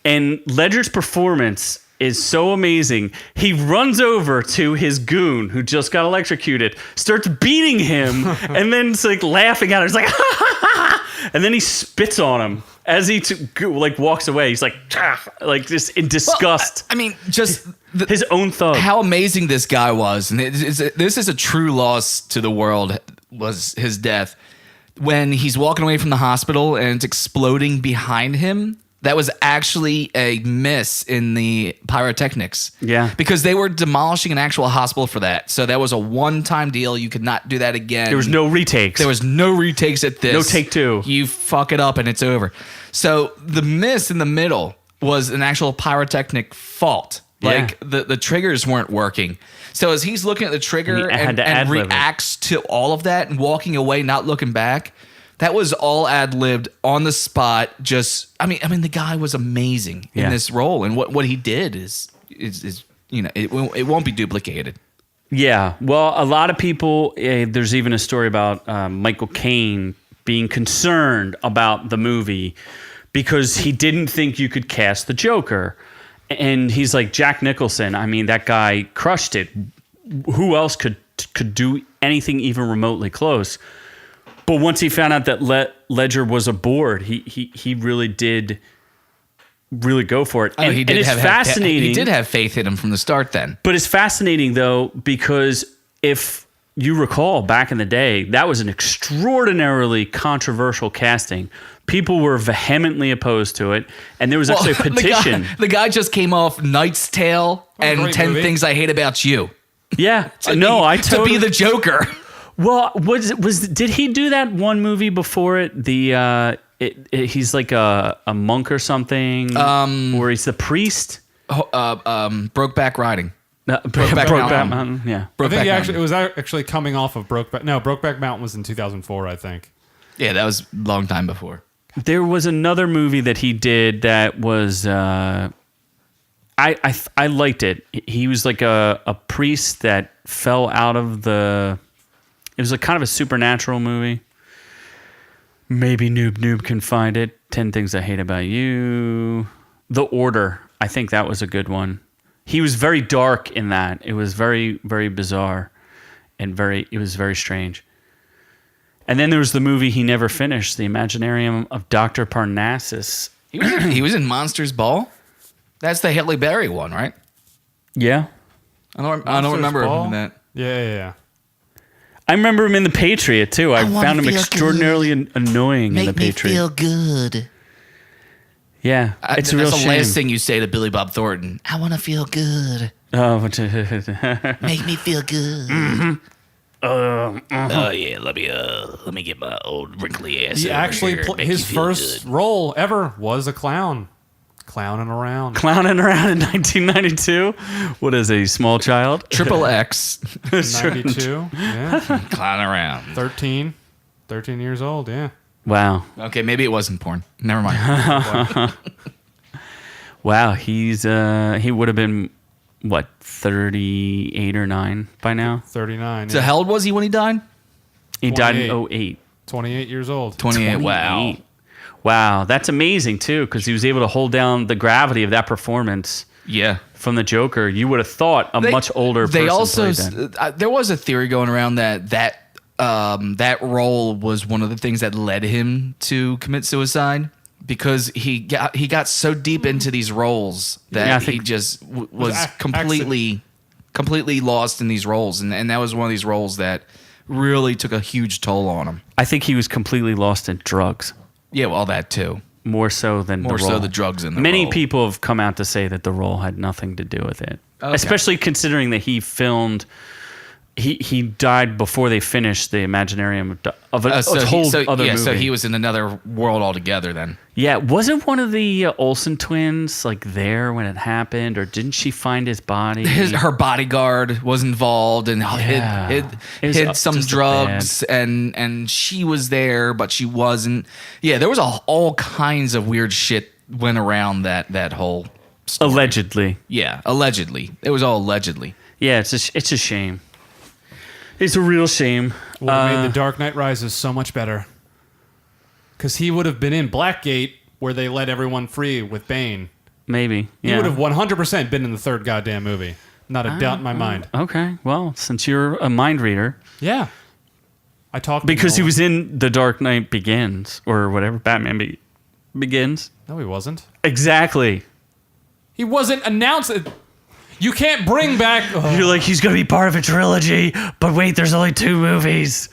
Speaker 1: and Ledger's performance is so amazing. He runs over to his goon who just got electrocuted, starts beating him, and then it's like laughing at him. He's like, ha, ha, ha, and then he spits on him as he walks away. He's like just in disgust.
Speaker 2: Well, I mean, just
Speaker 1: his own thug.
Speaker 2: How amazing this guy was, and this is a true loss to the world. Was his death when he's walking away from the hospital and it's exploding behind him? That was actually a miss in the pyrotechnics.
Speaker 1: Yeah.
Speaker 2: Because they were demolishing an actual hospital for that. So that was a one-time deal. You could not do that again.
Speaker 1: There was no retakes.
Speaker 2: There was no retakes at this.
Speaker 1: No take two.
Speaker 2: You fuck it up and it's over. So the miss in the middle was an actual pyrotechnic fault. Like the triggers weren't working. So as he's looking at the trigger and reacts to all of that and walking away, not looking back, that was all ad-libbed on the spot. Just, I mean, the guy was amazing in this role, and what he did is it won't be duplicated.
Speaker 1: Yeah, well, a lot of people. There's even a story about Michael Caine being concerned about the movie because he didn't think you could cast the Joker, and he's like, Jack Nicholson. I mean, that guy crushed it. Who else could do anything even remotely close? But once he found out that Ledger was aboard, he really did go for it.
Speaker 2: And,
Speaker 1: he did have fascinating.
Speaker 2: He did have faith in him from the start then.
Speaker 1: But it's fascinating, though, because if you recall back in the day, that was an extraordinarily controversial casting. People were vehemently opposed to it, and there was actually a petition.
Speaker 2: The guy just came off Knight's Tale and 10 Things I Hate About You.
Speaker 1: Yeah.
Speaker 2: To be the Joker.
Speaker 1: Well, did he do that one movie before it? He's like a monk or something, where he's the priest.
Speaker 2: Brokeback Riding.
Speaker 1: Brokeback Mountain. Yeah,
Speaker 3: I think it was actually coming off of Brokeback. No, Brokeback Mountain was in 2004, I think.
Speaker 2: Yeah, that was a long time before.
Speaker 1: There was another movie that he did that was. I liked it. He was like a priest that fell out of the. It was kind of a supernatural movie. Maybe Noob-Noob can find it. 10 Things I Hate About You. The Order. I think that was a good one. He was very dark in that. It was very, very bizarre. And it was very strange. And then there was the movie he never finished, The Imaginarium of Dr. Parnassus.
Speaker 2: He was in Monsters Ball? That's the Halle Berry one, right?
Speaker 1: Yeah.
Speaker 2: I don't remember him in that.
Speaker 3: Yeah.
Speaker 1: I remember him in The Patriot, too. I found him extraordinarily annoying in The Patriot.
Speaker 2: Make me feel good.
Speaker 1: Yeah, it's a real shame.
Speaker 2: That's the last thing you say to Billy Bob Thornton. I want to feel good.
Speaker 1: Oh,
Speaker 2: Make me feel good.
Speaker 1: Mm-hmm.
Speaker 2: Oh yeah, let me get my old wrinkly ass.
Speaker 3: He actually his first role ever was a clown. Clowning around in
Speaker 1: 1992. What is a small child?
Speaker 2: Triple X.
Speaker 3: 92. Yeah.
Speaker 2: Clown around.
Speaker 3: 13 years old. Yeah.
Speaker 1: Wow.
Speaker 2: Okay, maybe it wasn't porn. Never mind.
Speaker 1: Wow, he would have been what, 38 or 9 by now?
Speaker 3: 39.
Speaker 2: So how old was he when he died?
Speaker 1: He died in 08.
Speaker 3: 28 years old.
Speaker 2: 28. Wow.
Speaker 1: Wow, that's amazing too, because he was able to hold down the gravity of that performance.
Speaker 2: Yeah.
Speaker 1: from the Joker, you would have thought a much older person
Speaker 2: They also
Speaker 1: played that.
Speaker 2: there was a theory going around that role was one of the things that led him to commit suicide because he got so deep into these roles that
Speaker 1: Yeah, I
Speaker 2: he
Speaker 1: think-
Speaker 2: just was completely lost in these roles, and that was one of these roles that really took a huge toll on him.
Speaker 1: I think he was completely lost in drugs.
Speaker 2: Yeah, well, that too.
Speaker 1: More so than
Speaker 2: More
Speaker 1: the
Speaker 2: so
Speaker 1: role.
Speaker 2: the drugs in the
Speaker 1: Many
Speaker 2: role.
Speaker 1: people have come out to say that the role had nothing to do with it,
Speaker 2: Okay.
Speaker 1: especially considering that he filmed. He died before they finished the Imaginarium of a whole other movie.
Speaker 2: So he was in another world altogether then.
Speaker 1: Yeah, wasn't one of the Olsen twins like there when it happened, or didn't she find his body?
Speaker 2: Her bodyguard was involved and
Speaker 1: Yeah.
Speaker 2: hid
Speaker 1: It was
Speaker 2: some
Speaker 1: just
Speaker 2: drugs, and she was there, but she wasn't. Yeah, there was all kinds of weird shit went around that whole story.
Speaker 1: Allegedly.
Speaker 2: Yeah, allegedly. It was all allegedly.
Speaker 1: Yeah, it's a shame. It's a real shame.
Speaker 3: Would have made The Dark Knight Rises so much better. Because he would have been in Blackgate, where they let everyone free with Bane.
Speaker 1: Maybe.
Speaker 3: He
Speaker 1: Yeah.
Speaker 3: would have 100% been in the third goddamn movie. Not a doubt in my mind.
Speaker 1: Okay. Well, since you're a mind reader,
Speaker 3: Yeah. I talked
Speaker 1: because he was in The Dark Knight Begins or whatever Batman Begins.
Speaker 3: No, he wasn't.
Speaker 1: Exactly.
Speaker 3: He wasn't announced. You can't bring back.
Speaker 1: You're like, he's gonna be part of a trilogy, but wait, there's only 2 movies.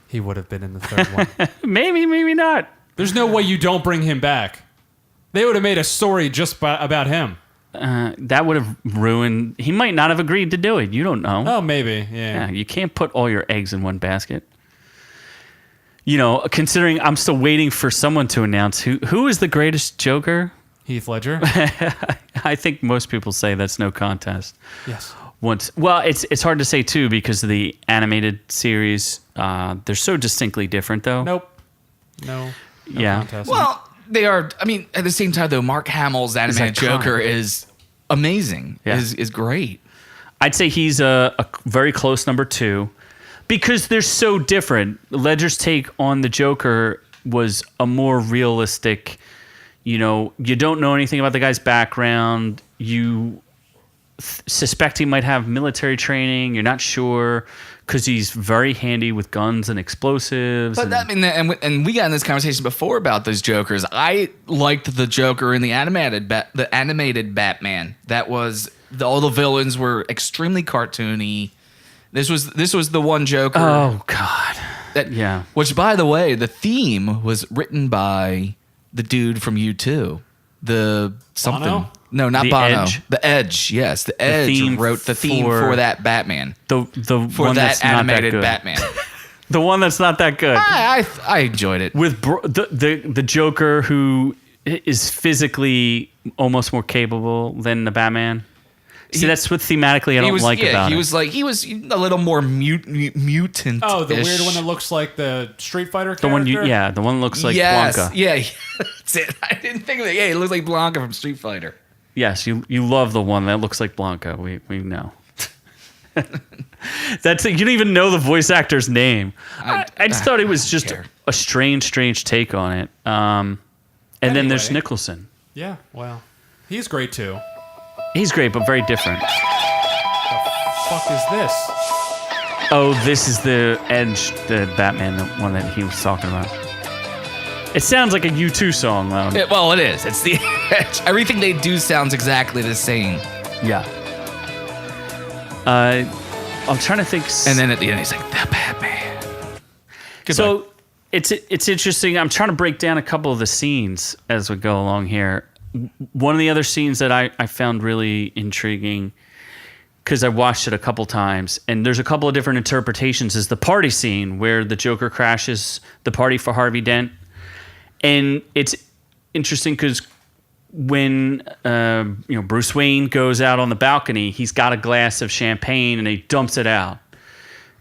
Speaker 3: He would have been in the third one.
Speaker 1: Maybe, maybe not.
Speaker 3: There's no way you don't bring him back. They would have made a story just about him.
Speaker 1: That would have ruined. He might not have agreed to do it. You don't know.
Speaker 3: Oh, maybe.
Speaker 1: Yeah,
Speaker 3: Yeah.
Speaker 1: you can't put all your eggs in one basket. You know, considering I'm still waiting for someone to announce who is the greatest Joker.
Speaker 3: Heath Ledger.
Speaker 1: I think most people say that's no contest.
Speaker 3: Yes.
Speaker 1: Well, it's hard to say too because of the animated series. They're so distinctly different, though.
Speaker 3: Nope. No.
Speaker 1: Yeah.
Speaker 3: Contest.
Speaker 2: Well, they are. I mean, at the same time, though, Mark Hamill's animated
Speaker 1: iconic.
Speaker 2: Joker is amazing.
Speaker 1: Yeah.
Speaker 2: Is great.
Speaker 1: I'd say he's a very close number 2 because they're so different. Ledger's take on the Joker was a more realistic. You know, you don't know anything about the guy's background. You suspect he might have military training. You're not sure because he's very handy with guns and explosives.
Speaker 2: But I mean, and we got in this conversation before about those Jokers. I liked the Joker in the animated Batman. That was all the villains were extremely cartoony. This was the one Joker.
Speaker 1: Oh God.
Speaker 2: Yeah. Which, by the way, the theme was written by the dude from U2. The something.
Speaker 3: Bono?
Speaker 2: No, not
Speaker 1: The
Speaker 2: Bono.
Speaker 1: Edge?
Speaker 2: The Edge. Yes, the Edge
Speaker 1: theme
Speaker 2: wrote the theme for that Batman.
Speaker 1: The
Speaker 2: For
Speaker 1: one
Speaker 2: that
Speaker 1: that's not
Speaker 2: animated
Speaker 1: that good.
Speaker 2: Batman.
Speaker 1: The one that's not that good.
Speaker 2: I enjoyed it.
Speaker 1: With the Joker who is physically almost more capable than the Batman. See, that's what thematically I don't like about it.
Speaker 2: He was a little more mutant.
Speaker 3: Oh, the weird one that looks like the Street Fighter character?
Speaker 1: The one the one that looks like
Speaker 2: yes,
Speaker 1: Blanca.
Speaker 2: yeah, that's it. I didn't think of it. Yeah, he looks like Blanca from Street Fighter.
Speaker 1: Yes, you love the one that looks like Blanca. We know. That's it. You don't even know the voice actor's name. I just thought it was just a strange take on it. And then there's
Speaker 3: Anyway.
Speaker 1: Nicholson.
Speaker 3: Yeah, well, he's great too.
Speaker 1: He's great, but very different.
Speaker 3: Fuck is this?
Speaker 1: Oh, this is the Edge, the Batman, the one that he was talking about. It sounds like a U2 song, though.
Speaker 2: Well, it is. It's the Edge. Everything they do sounds exactly the same.
Speaker 1: Yeah. I'm trying to think.
Speaker 2: And then at the end, he's like, the Batman.
Speaker 1: So it's interesting. I'm trying to break down a couple of the scenes as we go along here. One of the other scenes that I found really intriguing, because I watched it a couple times, and there's a couple of different interpretations, is the party scene where the Joker crashes the party for Harvey Dent. And it's interesting because when Bruce Wayne goes out on the balcony, he's got a glass of champagne and he dumps it out.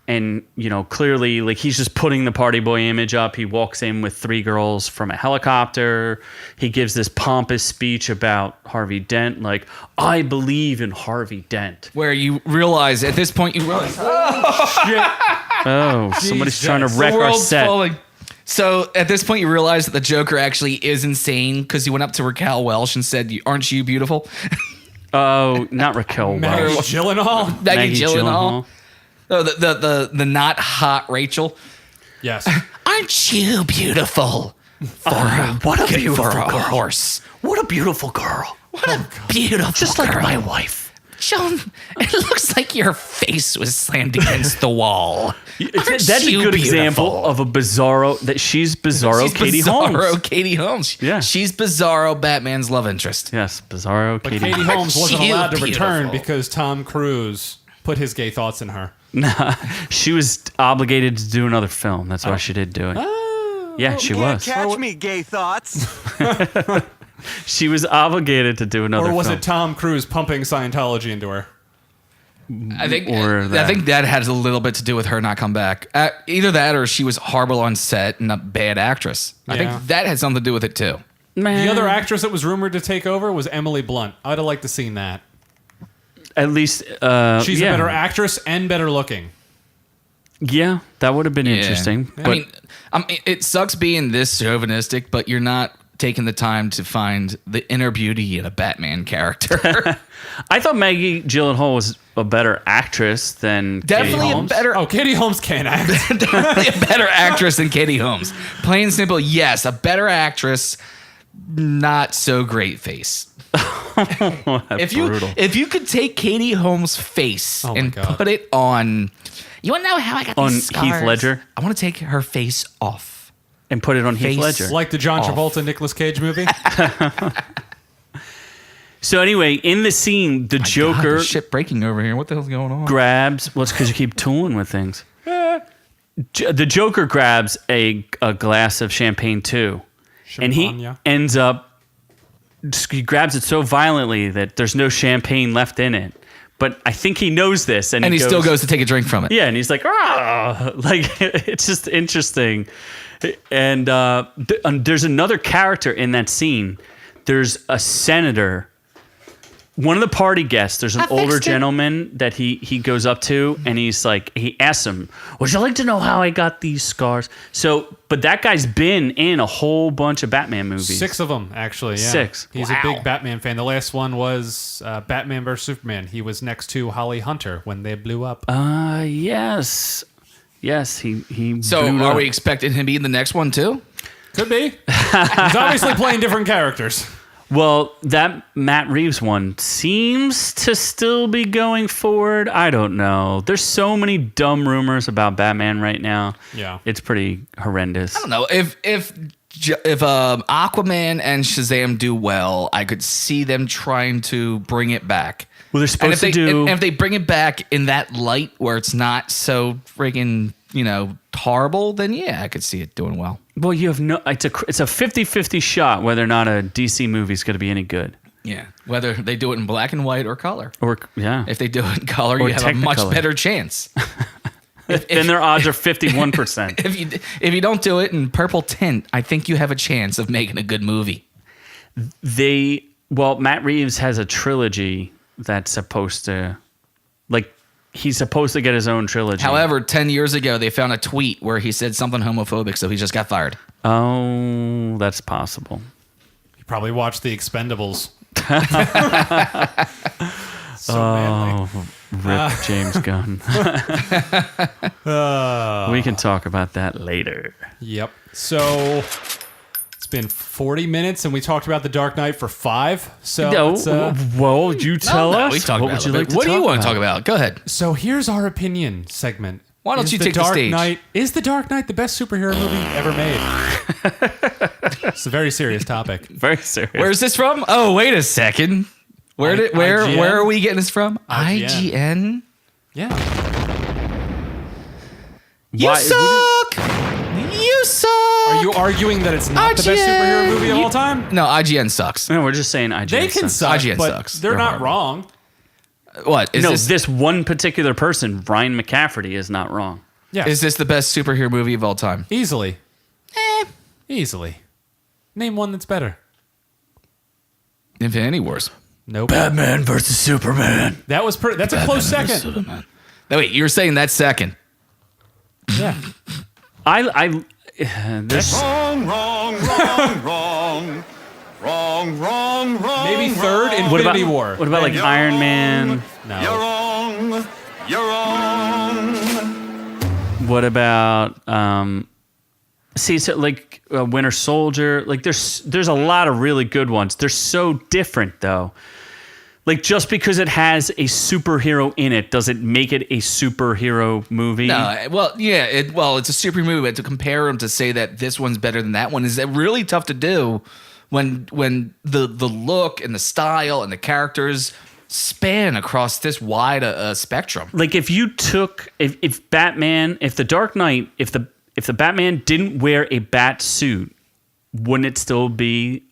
Speaker 1: And, clearly, like, he's just putting the party boy image up. He walks in with 3 girls from a helicopter. He gives this pompous speech about Harvey Dent, like, I believe in Harvey Dent.
Speaker 2: Where you realize, at this point,
Speaker 1: Oh, somebody's trying to wreck
Speaker 2: the
Speaker 1: our
Speaker 2: world's
Speaker 1: set.
Speaker 2: falling. So at this point, you realize that the Joker actually is insane because he went up to Raquel Welch and said, aren't you beautiful?
Speaker 1: Oh, not Raquel
Speaker 3: Maggie
Speaker 1: Welch.
Speaker 3: Gyllenhaal.
Speaker 2: Maggie Gyllenhaal. Oh, the not hot Rachel.
Speaker 3: Yes.
Speaker 2: Aren't you beautiful?
Speaker 1: What a beautiful
Speaker 2: for a
Speaker 1: girl.
Speaker 2: horse.
Speaker 1: What a beautiful girl.
Speaker 2: What a beautiful
Speaker 1: Just
Speaker 2: girl.
Speaker 1: like my wife.
Speaker 2: Joan, it looks like your face was slammed against the wall.
Speaker 1: That's a good example of a Bizarro. That she's Bizarro Katie
Speaker 2: Bizarro
Speaker 1: Holmes.
Speaker 2: Katie Holmes.
Speaker 1: Yeah.
Speaker 2: She's Bizarro Batman's love interest.
Speaker 1: Yes, Bizarro
Speaker 3: But
Speaker 1: Katie
Speaker 3: Katie
Speaker 1: Holmes.
Speaker 3: Holmes wasn't
Speaker 2: you
Speaker 3: allowed to return
Speaker 2: beautiful?
Speaker 3: because Tom Cruise put his gay thoughts in her.
Speaker 1: She was obligated to do another film. That's why she did do it. Yeah, she was.
Speaker 6: Catch me, gay thoughts.
Speaker 1: She was obligated to do another
Speaker 3: Or was
Speaker 1: film.
Speaker 3: it Tom Cruise pumping Scientology into her?
Speaker 2: I think
Speaker 1: Or that.
Speaker 2: I think that has a little bit to do with her not come back. Either that or she was horrible on set and a bad actress. I
Speaker 3: Yeah.
Speaker 2: think that had something to do with it too.
Speaker 1: Man,
Speaker 3: The other actress that was rumored to take over was Emily Blunt. I'd have liked to seen that.
Speaker 1: at least
Speaker 3: She's
Speaker 1: yeah.
Speaker 3: a better actress and better looking.
Speaker 1: Yeah, that would have been
Speaker 2: Yeah.
Speaker 1: interesting.
Speaker 2: I
Speaker 1: But
Speaker 2: mean, it sucks being this chauvinistic, but you're not taking the time to find the inner beauty in a Batman character.
Speaker 1: I thought Maggie Gyllenhaal was a better actress than
Speaker 2: Definitely
Speaker 1: Katie
Speaker 2: a
Speaker 1: Holmes.
Speaker 2: better
Speaker 3: Oh, Katie Holmes can't act.
Speaker 2: definitely a better actress than Katie Holmes. Plain and simple, yes, a better actress, not so great face.
Speaker 1: Brutal.
Speaker 2: If you could take Katie Holmes' face
Speaker 3: Oh my
Speaker 2: and
Speaker 3: God.
Speaker 2: put it on, you want to know how I got
Speaker 1: On
Speaker 2: these
Speaker 1: Heath
Speaker 2: scars?
Speaker 1: Ledger?
Speaker 2: I want to take her face off.
Speaker 1: And put it on Heath
Speaker 2: Face.
Speaker 1: Ledger.
Speaker 3: Like the John
Speaker 2: Off.
Speaker 3: Travolta Nicolas Cage movie.
Speaker 1: So anyway, in the scene, the
Speaker 2: God,
Speaker 1: Joker
Speaker 2: there's shit breaking over here. What the hell's going on?
Speaker 1: grabs. Well, it's because you keep tooling with things. The Joker grabs a glass of champagne too, and he
Speaker 3: Champagne.
Speaker 1: ends up. He grabs it so violently that there's no champagne left in it. But I think he knows this, and
Speaker 2: he still goes to take a drink from it.
Speaker 1: Yeah, and he's like, ah, like it's just interesting. And there's another character in that scene. There's a senator, one of the party guests. There's an older gentleman that he goes up to, and he's like, he asks him, "Would you like to know how I got these scars?" So, but that guy's been in a whole bunch of Batman movies.
Speaker 3: 6 of them, actually. Yeah.
Speaker 1: 6.
Speaker 3: He's a big Batman fan. The last one was Batman vs. Superman. He was next to Holly Hunter when they blew up.
Speaker 1: Yes, he.
Speaker 2: So
Speaker 1: blew
Speaker 2: are
Speaker 1: up.
Speaker 2: we expecting him to be in the next one too?
Speaker 3: Could be. He's obviously playing different characters.
Speaker 1: Well, that Matt Reeves one seems to still be going forward. I don't know. There's so many dumb rumors about Batman right now.
Speaker 3: Yeah.
Speaker 1: It's pretty horrendous.
Speaker 2: I don't know if Aquaman and Shazam do well, I could see them trying to bring it back.
Speaker 1: Well, they're
Speaker 2: And
Speaker 1: supposed
Speaker 2: if they
Speaker 1: to do.
Speaker 2: and if they bring it back in that light where it's not so friggin' horrible, then yeah, I could see it doing well.
Speaker 1: Well, you have no. It's a 50-50 shot whether or not a DC movie is going to be any good.
Speaker 2: Yeah, whether they do it in black and white or color.
Speaker 1: Or yeah,
Speaker 2: If they do it in color,
Speaker 1: Or
Speaker 2: you have a much
Speaker 1: Technicolor.
Speaker 2: better chance.
Speaker 1: then their odds are 51%.
Speaker 2: If you don't do it in purple tint, I think you have a chance of making a good movie.
Speaker 1: Matt Reeves has a trilogy that's supposed to, he's supposed to get his own trilogy.
Speaker 2: However, 10 years ago, they found a tweet where he said something homophobic, so he just got fired.
Speaker 1: Oh, that's possible.
Speaker 3: You probably watched The Expendables. So manly.
Speaker 1: Rip James Gunn. We can talk about that later.
Speaker 3: Yep. So it's been 40 minutes, and we talked about The Dark Knight for 5. So let's,
Speaker 1: well, you tell us.
Speaker 2: We talked
Speaker 1: what
Speaker 2: about
Speaker 1: would you
Speaker 2: it.
Speaker 1: like to
Speaker 2: What do you
Speaker 1: talk
Speaker 2: want to
Speaker 1: about?
Speaker 2: talk about? Go ahead.
Speaker 3: so here's our opinion segment.
Speaker 2: Why don't
Speaker 3: Is
Speaker 2: you take the
Speaker 3: Dark
Speaker 2: stage?
Speaker 3: Knight, is The Dark Knight the best superhero movie ever made? It's a very serious topic.
Speaker 1: Very serious.
Speaker 2: Where's this from? Oh, wait a second. Where
Speaker 3: IGN?
Speaker 2: are we getting this from?
Speaker 3: IGN.
Speaker 2: IGN?
Speaker 3: Yeah.
Speaker 2: You
Speaker 1: Why-
Speaker 2: suck. You suck.
Speaker 3: Are you arguing that it's not the best
Speaker 2: IGN.
Speaker 3: superhero movie of all time?
Speaker 2: No, IGN sucks.
Speaker 1: No, we're just saying IGN
Speaker 3: They can
Speaker 1: sucks.
Speaker 3: suck,
Speaker 2: IGN
Speaker 3: but
Speaker 2: sucks.
Speaker 3: they're
Speaker 2: They're
Speaker 3: not
Speaker 2: horrible.
Speaker 3: wrong.
Speaker 2: What? Is
Speaker 1: No,
Speaker 2: this,
Speaker 1: this one particular person, Ryan McCafferty, is not wrong.
Speaker 3: Yeah.
Speaker 2: is this the best superhero movie of all time?
Speaker 3: Easily. Easily. Name one that's better.
Speaker 2: Infinity Wars.
Speaker 3: Nope.
Speaker 1: Batman versus Superman.
Speaker 3: That's a close second.
Speaker 2: No, wait, you're saying that's second.
Speaker 3: Yeah.
Speaker 1: There's
Speaker 4: Wrong, wrong, wrong, wrong. Wrong, wrong, wrong, wrong.
Speaker 3: Maybe third,
Speaker 4: wrong.
Speaker 3: Infinity War.
Speaker 1: What about like
Speaker 4: You're
Speaker 1: Iron Man?
Speaker 3: No.
Speaker 4: You're wrong. You're wrong.
Speaker 1: What about Winter Soldier? Like there's a lot of really good ones. They're so different though. Like just because it has a superhero in it, does it make it a superhero movie?
Speaker 2: No, well, yeah, it's a super movie, but to compare them to say that this one's better than that one is really tough to do when the look and the style and the characters span across this wide a spectrum.
Speaker 1: Like if you took if the Dark Knight, if the Batman didn't wear a bat suit, wouldn't it still be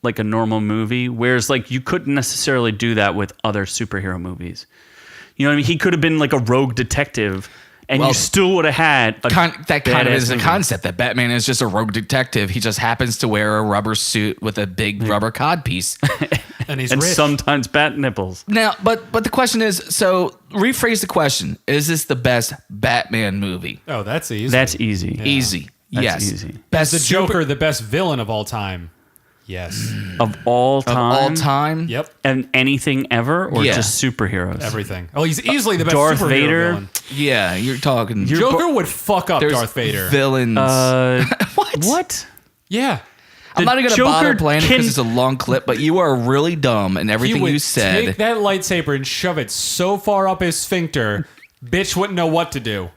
Speaker 1: like a normal movie? Whereas like you couldn't necessarily do that with other superhero movies. You know what I mean? He could have been like a rogue detective and you still would have had
Speaker 2: that kind of is the
Speaker 1: movie.
Speaker 2: concept that Batman is just a rogue detective. He just happens to wear a rubber suit with a big rubber cod piece.
Speaker 3: And he's
Speaker 1: and
Speaker 3: rich.
Speaker 1: sometimes bat nipples.
Speaker 2: Now, but the question is, so rephrase the question. Is this the best Batman movie?
Speaker 3: Oh, that's easy.
Speaker 1: That's easy.
Speaker 2: Easy.
Speaker 1: That's
Speaker 2: Yes.
Speaker 1: easy.
Speaker 2: Best
Speaker 3: Is the Joker the best villain of all time? Yes.
Speaker 1: Of all time?
Speaker 2: of all time?
Speaker 3: Yep.
Speaker 1: And anything ever or
Speaker 2: Yeah.
Speaker 1: just superheroes?
Speaker 3: Everything. Oh, he's easily the best
Speaker 1: Darth
Speaker 3: superhero
Speaker 1: Vader?
Speaker 3: villain.
Speaker 2: Yeah, you're talking.
Speaker 3: Joker would fuck up
Speaker 2: There's
Speaker 3: Darth Vader.
Speaker 2: Villains.
Speaker 1: What?
Speaker 3: Yeah.
Speaker 2: I'm not even
Speaker 1: The
Speaker 2: going to bother
Speaker 1: Joker
Speaker 2: playing it
Speaker 1: can-
Speaker 2: because it's a long clip, but you are really dumb in
Speaker 3: He
Speaker 2: everything
Speaker 3: would
Speaker 2: you said.
Speaker 3: take that lightsaber and shove it so far up his sphincter, bitch wouldn't know what to do.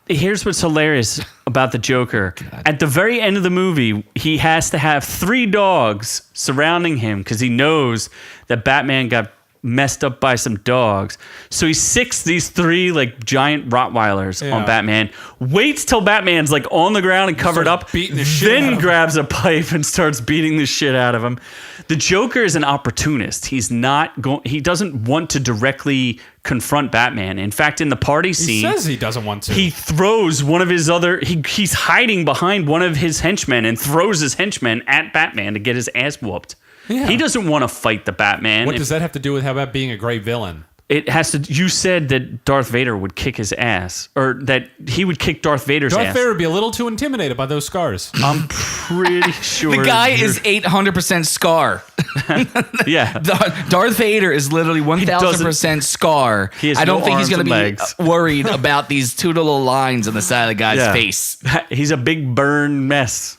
Speaker 1: Here's what's hilarious about the Joker. At the very end of the movie, he has to have 3 dogs surrounding him because he knows that Batman got messed up by some dogs. So he sicks these 3 like giant Rottweilers
Speaker 3: Yeah.
Speaker 1: on Batman, waits till Batman's like on the ground and covered
Speaker 3: starts
Speaker 1: up,
Speaker 3: beating the shit out of
Speaker 1: then
Speaker 3: him.
Speaker 1: grabs a pipe and starts beating the shit out of him. The Joker is an opportunist. He's not going. He doesn't want to directly confront Batman. In fact, in the party
Speaker 3: He
Speaker 1: scene,
Speaker 3: says he doesn't want to.
Speaker 1: he throws one of his other. He's hiding behind one of his henchmen and throws his henchmen at Batman to get his ass whooped.
Speaker 3: Yeah.
Speaker 1: He doesn't want to fight the Batman.
Speaker 3: What does that have to do with how about being a great villain?
Speaker 1: It has to. You said that Darth Vader would kick his ass, or that he would kick Darth Vader's
Speaker 3: Darth
Speaker 1: ass.
Speaker 3: Vader would be a little too intimidated by those scars.
Speaker 1: I'm pretty sure
Speaker 2: the guy
Speaker 1: you're-
Speaker 2: is 800% Scar.
Speaker 1: yeah.
Speaker 2: Darth Vader is literally 1000% Scar.
Speaker 1: He has
Speaker 2: I don't
Speaker 1: no
Speaker 2: think he's
Speaker 1: arms
Speaker 2: going to
Speaker 1: and
Speaker 2: be
Speaker 1: legs.
Speaker 2: worried about these 2 little lines on the side of the guy's
Speaker 1: Yeah.
Speaker 2: face.
Speaker 1: He's a big burn mess.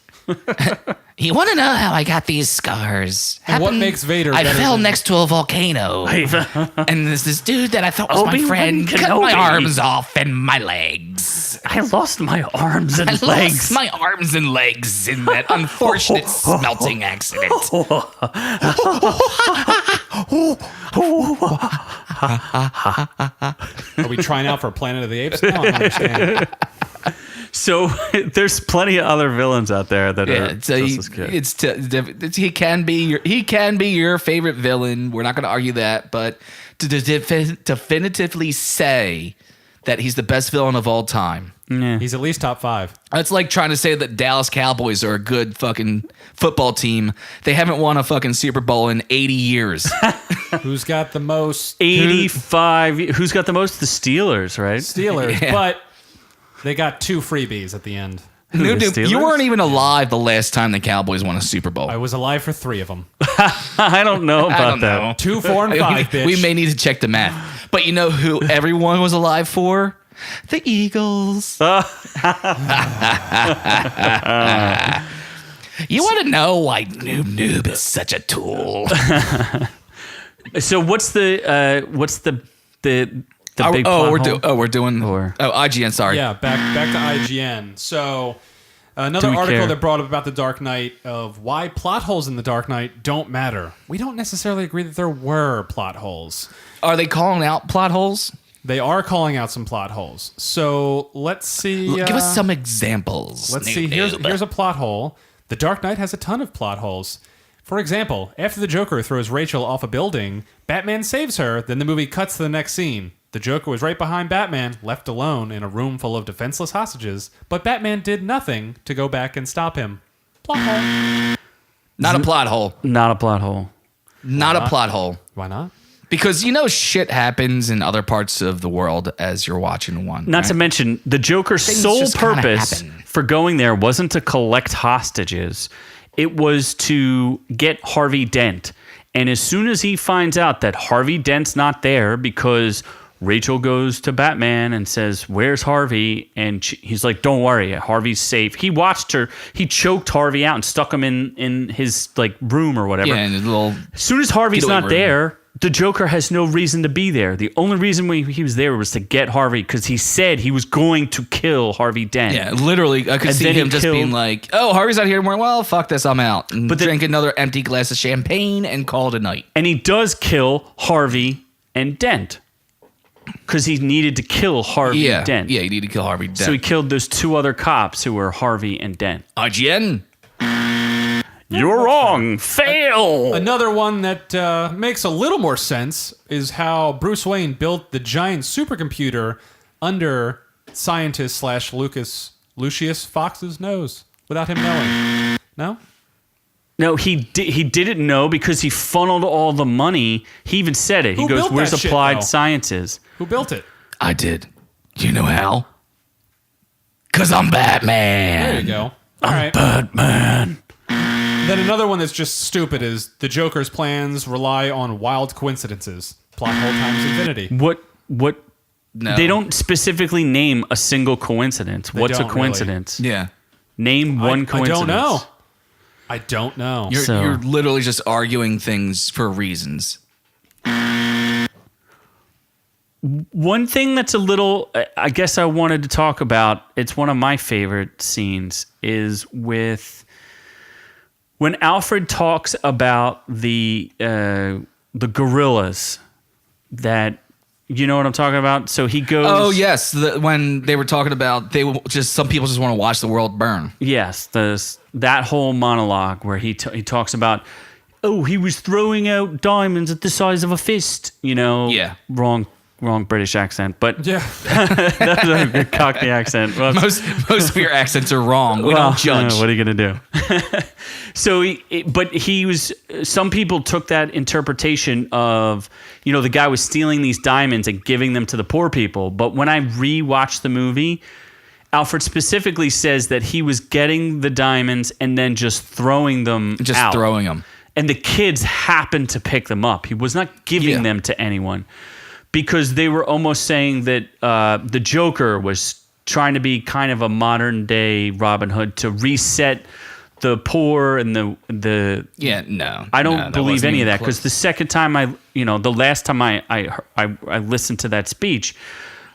Speaker 2: You want to know how I got these scars?
Speaker 3: And what makes Vader
Speaker 2: I
Speaker 3: better
Speaker 2: fell
Speaker 3: than-
Speaker 2: next to a volcano. And there's this dude that I thought was my
Speaker 1: Obi-Wan
Speaker 2: friend cut my
Speaker 1: Kenobi.
Speaker 2: arms off and my legs.
Speaker 1: I lost my arms and
Speaker 2: I
Speaker 1: legs.
Speaker 2: lost my arms and legs in that unfortunate smelting accident.
Speaker 3: Are we trying out for Planet of the Apes? No, I don't understand.
Speaker 1: So there's plenty of other villains out there that
Speaker 2: Yeah,
Speaker 1: are
Speaker 2: so
Speaker 1: just as good.
Speaker 2: he can be your favorite villain. We're not going to argue that, but to definitively say that he's the best villain of all time.
Speaker 3: He's at least top 5.
Speaker 2: It's like trying to say that Dallas Cowboys are a good fucking football team. They haven't won a fucking Super Bowl in 80 years.
Speaker 3: Who's got the most
Speaker 1: 85. Who's got the most? The Steelers, right?
Speaker 3: Steelers?
Speaker 2: Yeah.
Speaker 3: But they got 2 freebies at the end.
Speaker 2: Noob-Noob,
Speaker 1: Steelers?
Speaker 2: you weren't even alive the last time the Cowboys won a Super Bowl.
Speaker 3: I was alive for 3 of them.
Speaker 1: I don't know about
Speaker 2: I don't
Speaker 1: that.
Speaker 2: know.
Speaker 3: 2, 4, and 5, bitch.
Speaker 2: We may need to check the math. But you know who everyone was alive for? The Eagles. You want to know why Noob-Noob is such a tool?
Speaker 1: So what's the big plot
Speaker 2: we're doing
Speaker 1: Or-
Speaker 2: IGN. Sorry.
Speaker 3: Yeah, back to IGN. So another
Speaker 1: Do we
Speaker 3: article
Speaker 1: care?
Speaker 3: that brought up about the Dark Knight of why plot holes in the Dark Knight don't matter. We don't necessarily agree that there were plot holes.
Speaker 2: Are they calling out plot holes?
Speaker 3: They are calling out some plot holes. So let's see.
Speaker 2: Give us some examples.
Speaker 3: Let's see. Here's a plot hole. The Dark Knight has a ton of plot holes. For example, after the Joker throws Rachel off a building, Batman saves her, then the movie cuts to the next scene. The Joker was right behind Batman, left alone in a room full of defenseless hostages, but Batman did nothing to go back and stop him. Plot hole.
Speaker 2: Not a plot hole.
Speaker 1: Not a plot hole.
Speaker 2: Not a plot hole.
Speaker 3: Why not?
Speaker 2: Because shit happens in other parts of the world as you're watching one.
Speaker 1: Not to
Speaker 2: right?
Speaker 1: mention, the Joker's
Speaker 2: Things
Speaker 1: sole
Speaker 2: just kinda
Speaker 1: purpose
Speaker 2: happen.
Speaker 1: for going there wasn't to collect hostages. it was to get Harvey Dent. And as soon as he finds out that Harvey Dent's not there because Rachel goes to Batman and says, "Where's Harvey?" And he's like, "Don't worry, Harvey's safe." He watched her. He choked Harvey out and stuck him in his like room or whatever.
Speaker 2: Yeah, in his little.
Speaker 1: As soon as Harvey's
Speaker 2: getaway
Speaker 1: not
Speaker 2: room.
Speaker 1: there, the Joker has no reason to be there. The only reason he was there was to get Harvey because he said he was going to kill Harvey Dent.
Speaker 2: Yeah, literally, I could
Speaker 1: And
Speaker 2: see
Speaker 1: then he
Speaker 2: him just
Speaker 1: killed-
Speaker 2: being like, "Oh, Harvey's not here anymore. Well, fuck this, I'm out." And
Speaker 1: But
Speaker 2: drink another empty glass of champagne and call it a night.
Speaker 1: And he does kill Harvey and Dent because he needed to kill Harvey
Speaker 2: Yeah,
Speaker 1: and Dent.
Speaker 2: yeah, you need to kill Harvey Dent.
Speaker 1: So he killed those two other cops who were Harvey and Dent.
Speaker 2: IGN.
Speaker 1: You're wrong. Fail.
Speaker 3: Another one that makes a little more sense is how Bruce Wayne built the giant supercomputer under scientist / Lucius Fox's nose without him knowing. No?
Speaker 1: No, he didn't know because he funneled all the money. He even said it. He
Speaker 3: Who
Speaker 1: goes,
Speaker 3: built
Speaker 1: "Where's
Speaker 3: that shit,
Speaker 1: Applied
Speaker 3: though?
Speaker 1: Sciences?"
Speaker 3: Who built it?
Speaker 2: I did. Do you know how? Because I'm Batman.
Speaker 3: There you go. All right.
Speaker 1: Batman.
Speaker 3: Then another one that's just stupid is the Joker's plans rely on wild coincidences. Plot hole times infinity.
Speaker 1: What?
Speaker 2: No.
Speaker 1: They don't specifically name a single coincidence. What's a
Speaker 3: don't really.
Speaker 1: coincidence?
Speaker 2: Yeah.
Speaker 1: Name one coincidence.
Speaker 3: I don't know. I don't know.
Speaker 2: You're literally just arguing things for reasons.
Speaker 1: One thing that's a little, I guess I wanted to talk about, it's one of my favorite scenes, is with when Alfred talks about the gorillas that, you know what I'm talking about? So he goes.
Speaker 2: Oh yes, when they were talking about some people just want to watch the world burn.
Speaker 1: Yes, that whole monologue where he talks about, oh, he was throwing out diamonds at the size of a fist. You know,
Speaker 2: Yeah.
Speaker 1: wrong British accent, but
Speaker 3: Yeah.
Speaker 1: that's a good Cockney accent. Well,
Speaker 2: Most of your accents are wrong. We
Speaker 1: well,
Speaker 2: don't judge.
Speaker 1: what are you gonna do? So, he was. Some people took that interpretation of, you know, the guy was stealing these diamonds and giving them to the poor people. But when I rewatched the movie, Alfred specifically says that he was getting the diamonds and then just throwing them
Speaker 2: Just
Speaker 1: out.
Speaker 2: throwing them.
Speaker 1: And the kids happened to pick them up. He was not giving them to anyone because they were almost saying that the Joker was trying to be kind of a modern day Robin Hood to reset the poor and the
Speaker 2: Yeah, no.
Speaker 1: I don't
Speaker 2: that
Speaker 1: believe
Speaker 2: wasn't
Speaker 1: any of
Speaker 2: even
Speaker 1: that because
Speaker 2: close.
Speaker 1: the second time the last time I listened to that speech,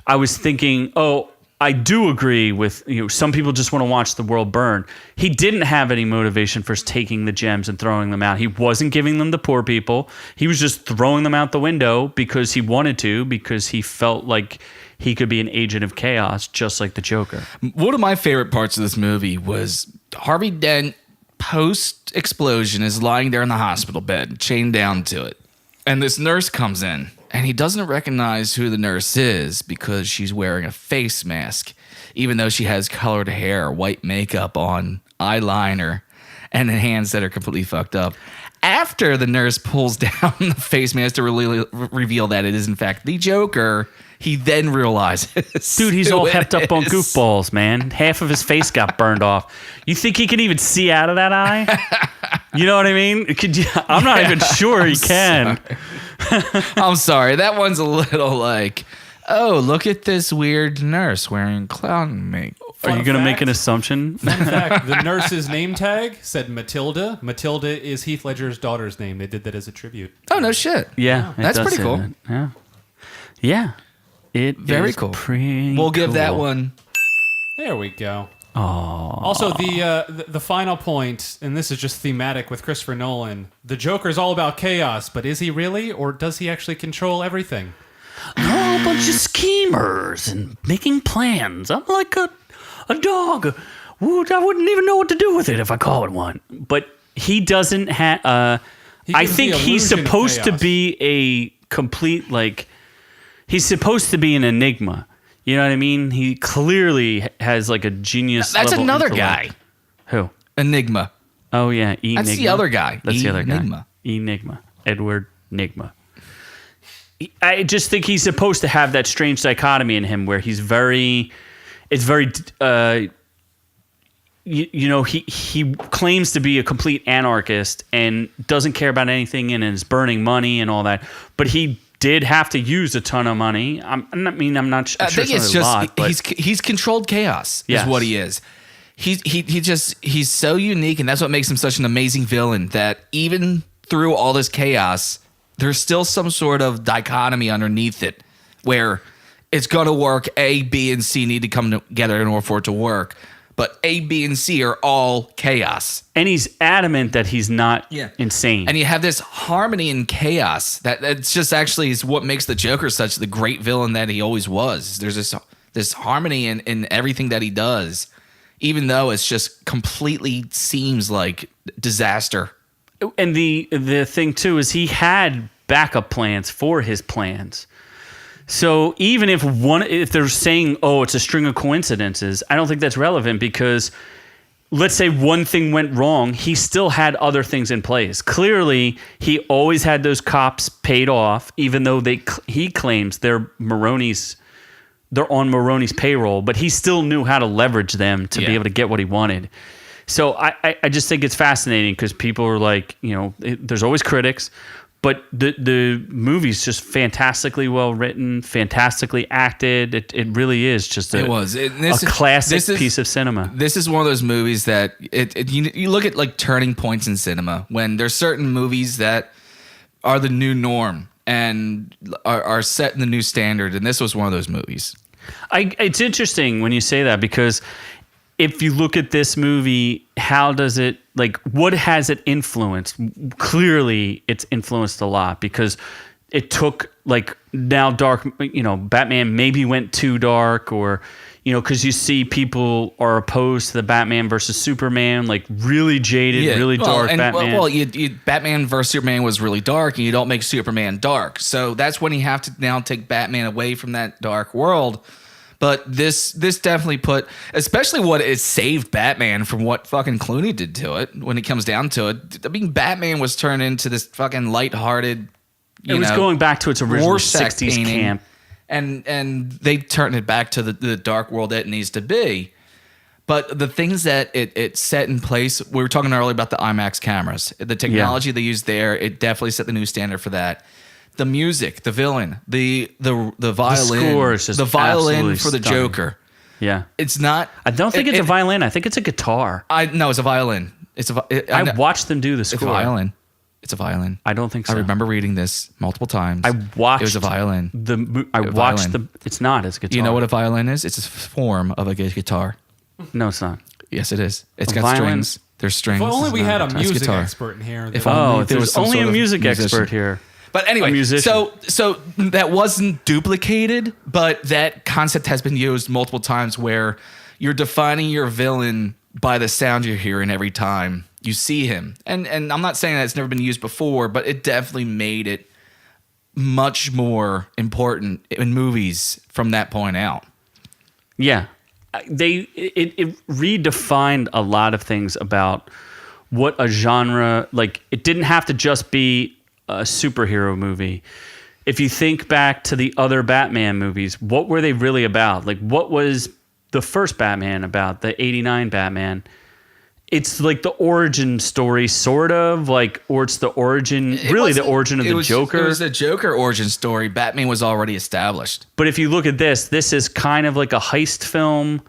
Speaker 1: I was thinking, oh, I do agree with, some people just want to watch the world burn. He didn't have any motivation for taking the gems and throwing them out. He wasn't giving them to poor people. He was just throwing them out the window because he wanted to, because he felt like he could be an agent of chaos, just like the Joker.
Speaker 2: One of my favorite parts of this movie was Harvey Dent, post-explosion, is lying there in the hospital bed, chained down to it. And this nurse comes in, and he doesn't recognize who the nurse is because she's wearing a face mask, even though she has colored hair, white makeup on, eyeliner, and hands that are completely fucked up. After the nurse pulls down the face mask to reveal that it is, in fact, the Joker, he then realizes.
Speaker 1: Dude, he's
Speaker 2: who
Speaker 1: all
Speaker 2: it
Speaker 1: hepped up on
Speaker 2: is.
Speaker 1: goofballs, man. Half of his face got burned off. You think he can even see out of that eye? You know what I mean? I'm not even sure he can.
Speaker 2: I'm sorry. That one's a little like, oh, look at this weird nurse wearing clown makeup.
Speaker 1: Are you going to make
Speaker 3: fact.
Speaker 1: an assumption?
Speaker 3: In fact, the nurse's name tag said Matilda. Matilda is Heath Ledger's daughter's name. They did that as a tribute.
Speaker 2: Oh, no shit.
Speaker 1: Yeah, it
Speaker 2: That's
Speaker 1: does
Speaker 2: pretty
Speaker 1: say
Speaker 2: cool.
Speaker 1: that. Yeah, yeah, it
Speaker 2: Very
Speaker 1: is
Speaker 2: cool.
Speaker 1: Pretty
Speaker 2: We'll give that
Speaker 1: cool.
Speaker 2: one.
Speaker 3: There we go.
Speaker 1: Oh,
Speaker 3: Also, the final point, and this is just thematic with Christopher Nolan. The Joker's all about chaos, but is he really, or does he actually control everything?
Speaker 1: they're all a bunch of schemers and making plans. I'm like a dog. I wouldn't even know what to do with it if I call it one. But he doesn't have.
Speaker 3: He
Speaker 1: I
Speaker 3: gives
Speaker 1: think
Speaker 3: the
Speaker 1: he's
Speaker 3: illusion of
Speaker 1: supposed to
Speaker 3: chaos.
Speaker 1: be a complete he's supposed to be an enigma. You know what I mean? He clearly has like a genius.
Speaker 2: That's
Speaker 1: level
Speaker 2: another
Speaker 1: intellect.
Speaker 2: guy.
Speaker 1: Who?
Speaker 2: Enigma.
Speaker 1: Oh yeah, Enigma.
Speaker 2: That's the other guy.
Speaker 1: That's the other guy.
Speaker 2: Enigma.
Speaker 1: Enigma. Edward Nigma. I just think he's supposed to have that strange dichotomy in him where he's very. It's very. he claims to be a complete anarchist and doesn't care about anything and is burning money and all that. But he did have to use a ton of money. I'm not sure.
Speaker 2: I think it's just
Speaker 1: lot, but
Speaker 2: he's controlled chaos.
Speaker 1: Yes.
Speaker 2: Is what he is. He's so unique, and that's what makes him such an amazing villain. That even through all this chaos, there's still some sort of dichotomy underneath it, where it's gonna work. A, B, and C need to come together in order for it to work. But A, B, and C are all chaos.
Speaker 1: And he's adamant that he's not insane.
Speaker 2: And you have this harmony in chaos that's just actually is what makes the Joker such the great villain that he always was. There's this harmony in everything that he does, even though it's just completely seems like disaster.
Speaker 1: And the thing too is he had backup plans for his plans. So even if they're saying, oh, it's a string of coincidences, I don't think that's relevant because let's say one thing went wrong, he still had other things in place. Clearly, he always had those cops paid off, even though he claims they're on Maroni's payroll, but he still knew how to leverage them to be able to get what he wanted. So I just think it's fascinating because people are like, there's always critics. But the movie's just fantastically well written, fantastically acted. It really is just a classic piece of cinema.
Speaker 2: This is one of those movies that you look at like turning points in cinema when there's certain movies that are the new norm and are set in the new standard. And this was one of those movies.
Speaker 1: It's interesting when you say that because if you look at this movie, how does it what has it influenced? Clearly, it's influenced a lot because it took now dark. Batman maybe went too dark, or because you see people are opposed to the Batman versus Superman, really jaded, really dark Batman.
Speaker 2: Well, Batman versus Superman was really dark, and you don't make Superman dark, so that's when you have to now take Batman away from that dark world. But this definitely especially what it saved Batman from what fucking Clooney did to it when it comes down to it. I mean, Batman was turned into this fucking lighthearted,
Speaker 1: it was going back to its original 60s camp.
Speaker 2: And they turned it back to the dark world it needs to be. But the things that it set in place, we were talking earlier about the IMAX cameras. The technology they used there, it definitely set the new standard for that. The music, the villain, the violin,
Speaker 1: the score is just
Speaker 2: the violin for the
Speaker 1: stunning.
Speaker 2: Joker.
Speaker 1: Yeah,
Speaker 2: it's not.
Speaker 1: I don't think it's a violin. I think it's a guitar.
Speaker 2: No, it's a violin.
Speaker 1: I watched them do the score.
Speaker 2: It's a violin. It's a violin.
Speaker 1: I don't think so.
Speaker 2: I remember reading this multiple times.
Speaker 1: I watched.
Speaker 2: It was a violin.
Speaker 1: It's not. It's a guitar.
Speaker 2: You know what a violin is? It's a form of a guitar.
Speaker 1: No, it's not.
Speaker 2: Yes, it is. It's
Speaker 1: A
Speaker 2: got
Speaker 1: violin?
Speaker 2: strings. There's strings.
Speaker 3: If only we had a
Speaker 2: It's
Speaker 3: music
Speaker 2: guitar.
Speaker 3: expert in here.
Speaker 2: If
Speaker 1: There's only a music expert here.
Speaker 2: But anyway,
Speaker 1: musician.
Speaker 2: so that wasn't duplicated, but that concept has been used multiple times where you're defining your villain by the sound you're hearing every time you see him. And I'm not saying that it's never been used before, but it definitely made it much more important in movies from that point out.
Speaker 1: Yeah. It redefined a lot of things about what a genre, it didn't have to just be a superhero movie. If you think back to the other Batman movies, what were they really about? What was the first Batman about, the 89 Batman? It's the origin story, sort of, or it's the origin, the origin of the Joker.
Speaker 2: It was the Joker origin story. Batman was already established.
Speaker 1: But if you look at this is kind of like a heist film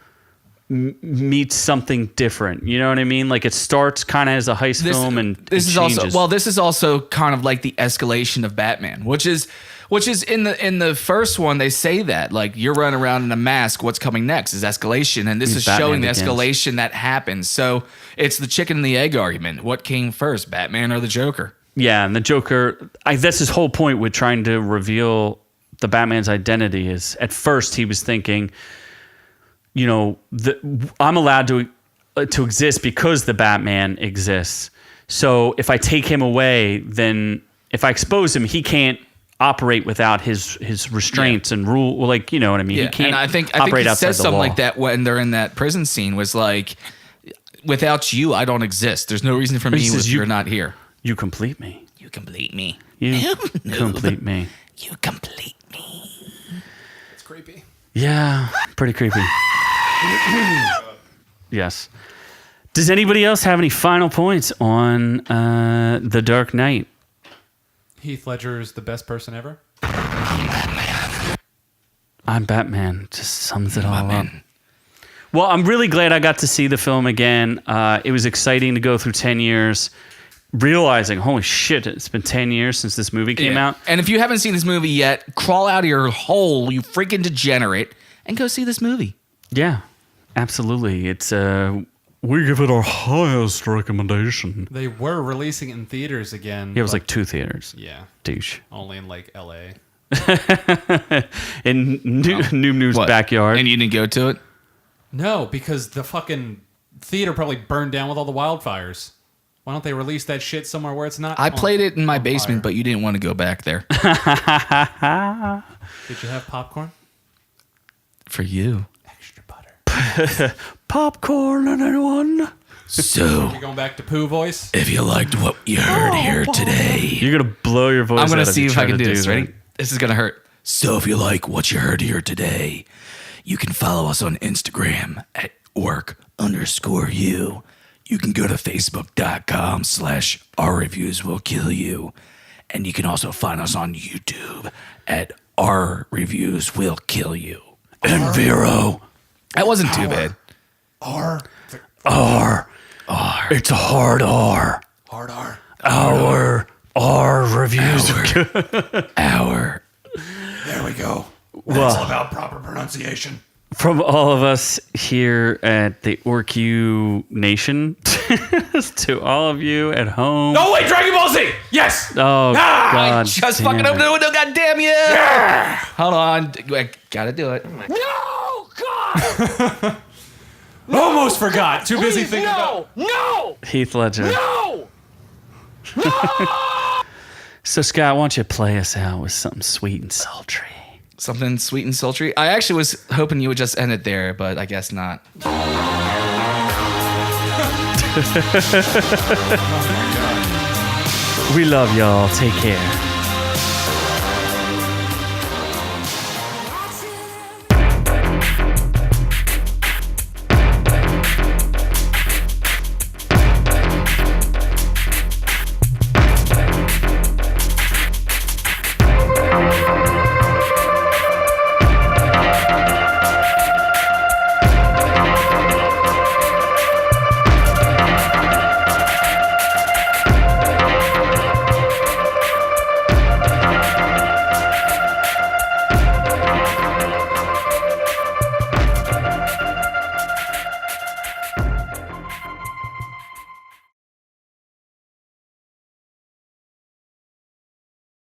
Speaker 1: meets something different. You know what I mean? It starts kind of as a heist film and
Speaker 2: this is
Speaker 1: changes.
Speaker 2: this is also kind of like the escalation of Batman, which is in the first one they say that you're running around in a mask, what's coming next is escalation, and this is
Speaker 1: Batman
Speaker 2: showing the
Speaker 1: Begins.
Speaker 2: escalation that happens. So it's the chicken and the egg argument. What came first, Batman or the Joker?
Speaker 1: Yeah, and the Joker, that's his whole point with trying to reveal the Batman's identity is at first he was thinking, I'm allowed to exist because the Batman exists. So if I take him away, then if I expose him, he can't operate without his restraints and rule. You know what I mean?
Speaker 2: Yeah.
Speaker 1: He can't
Speaker 2: and I think
Speaker 1: operate
Speaker 2: he
Speaker 1: outside
Speaker 2: says
Speaker 1: the
Speaker 2: something
Speaker 1: law.
Speaker 2: like that when they're in that prison scene. Was without you, I don't exist. There's no reason for me if you're not here.
Speaker 1: You complete me.
Speaker 2: You complete me.
Speaker 1: You complete me.
Speaker 2: You complete me.
Speaker 3: It's creepy.
Speaker 1: Yeah, pretty creepy. Yes. Does anybody else have any final points on The Dark Knight?
Speaker 3: Heath Ledger is the best person ever.
Speaker 1: I'm Batman. Just sums it all up. Well, I'm really glad I got to see the film again. It was exciting to go through 10 years, realizing, holy shit, it's been 10 years since this movie came out.
Speaker 2: And if you haven't seen this movie yet, crawl out of your hole, you freaking degenerate, and go see this movie.
Speaker 1: Yeah, absolutely. It's we give it our highest recommendation.
Speaker 3: They were releasing it in theaters again.
Speaker 1: Yeah, it was like 2 theaters.
Speaker 3: Yeah.
Speaker 1: Douche.
Speaker 3: Only in like LA.
Speaker 1: In Noob-Noob's backyard.
Speaker 2: And you didn't go to it?
Speaker 3: No, because the fucking theater probably burned down with all the wildfires. Why don't they release that shit somewhere where it's not?
Speaker 2: I played it in my basement,
Speaker 3: fire?
Speaker 2: but you didn't want to go back there.
Speaker 3: Did you have popcorn?
Speaker 2: For you.
Speaker 3: Extra butter.
Speaker 1: Popcorn and anyone?
Speaker 2: So,
Speaker 3: You're going back to poo voice?
Speaker 2: if you liked what you heard here today,
Speaker 1: You're going to blow your voice
Speaker 2: I'm going
Speaker 1: out
Speaker 2: to see
Speaker 1: you
Speaker 2: if
Speaker 1: try
Speaker 2: I can
Speaker 1: to
Speaker 2: do this.
Speaker 1: that.
Speaker 2: Ready? This is going to hurt. So if you like what you heard here today, you can follow us on Instagram at OrkU. You can go to facebook.com/ourreviewswillkillyou. And you can also find us on YouTube at Our Reviews Will Kill You. And Vero. That wasn't too bad.
Speaker 1: R. It's a hard R.
Speaker 3: Hard R.
Speaker 1: Our reviews.
Speaker 3: There we go.
Speaker 1: Well,
Speaker 3: About proper pronunciation.
Speaker 1: from all of us here at the OrkU Nation to all of you at home.
Speaker 3: Oh, wait, Dragon Ball Z! Yes!
Speaker 1: Oh, God.
Speaker 2: Just
Speaker 1: damn
Speaker 2: fucking
Speaker 1: it.
Speaker 2: open the window, goddamn you! Yeah. Hold on. I gotta do it.
Speaker 4: No, God!
Speaker 3: Almost forgot. Too busy thinking about...
Speaker 4: No!
Speaker 1: Heath Ledger.
Speaker 4: No!
Speaker 1: So, Scott, why don't you play us out with something sweet and sultry?
Speaker 2: Something sweet and sultry. I actually was hoping you would just end it there, but I guess not.
Speaker 1: We love y'all. Take care.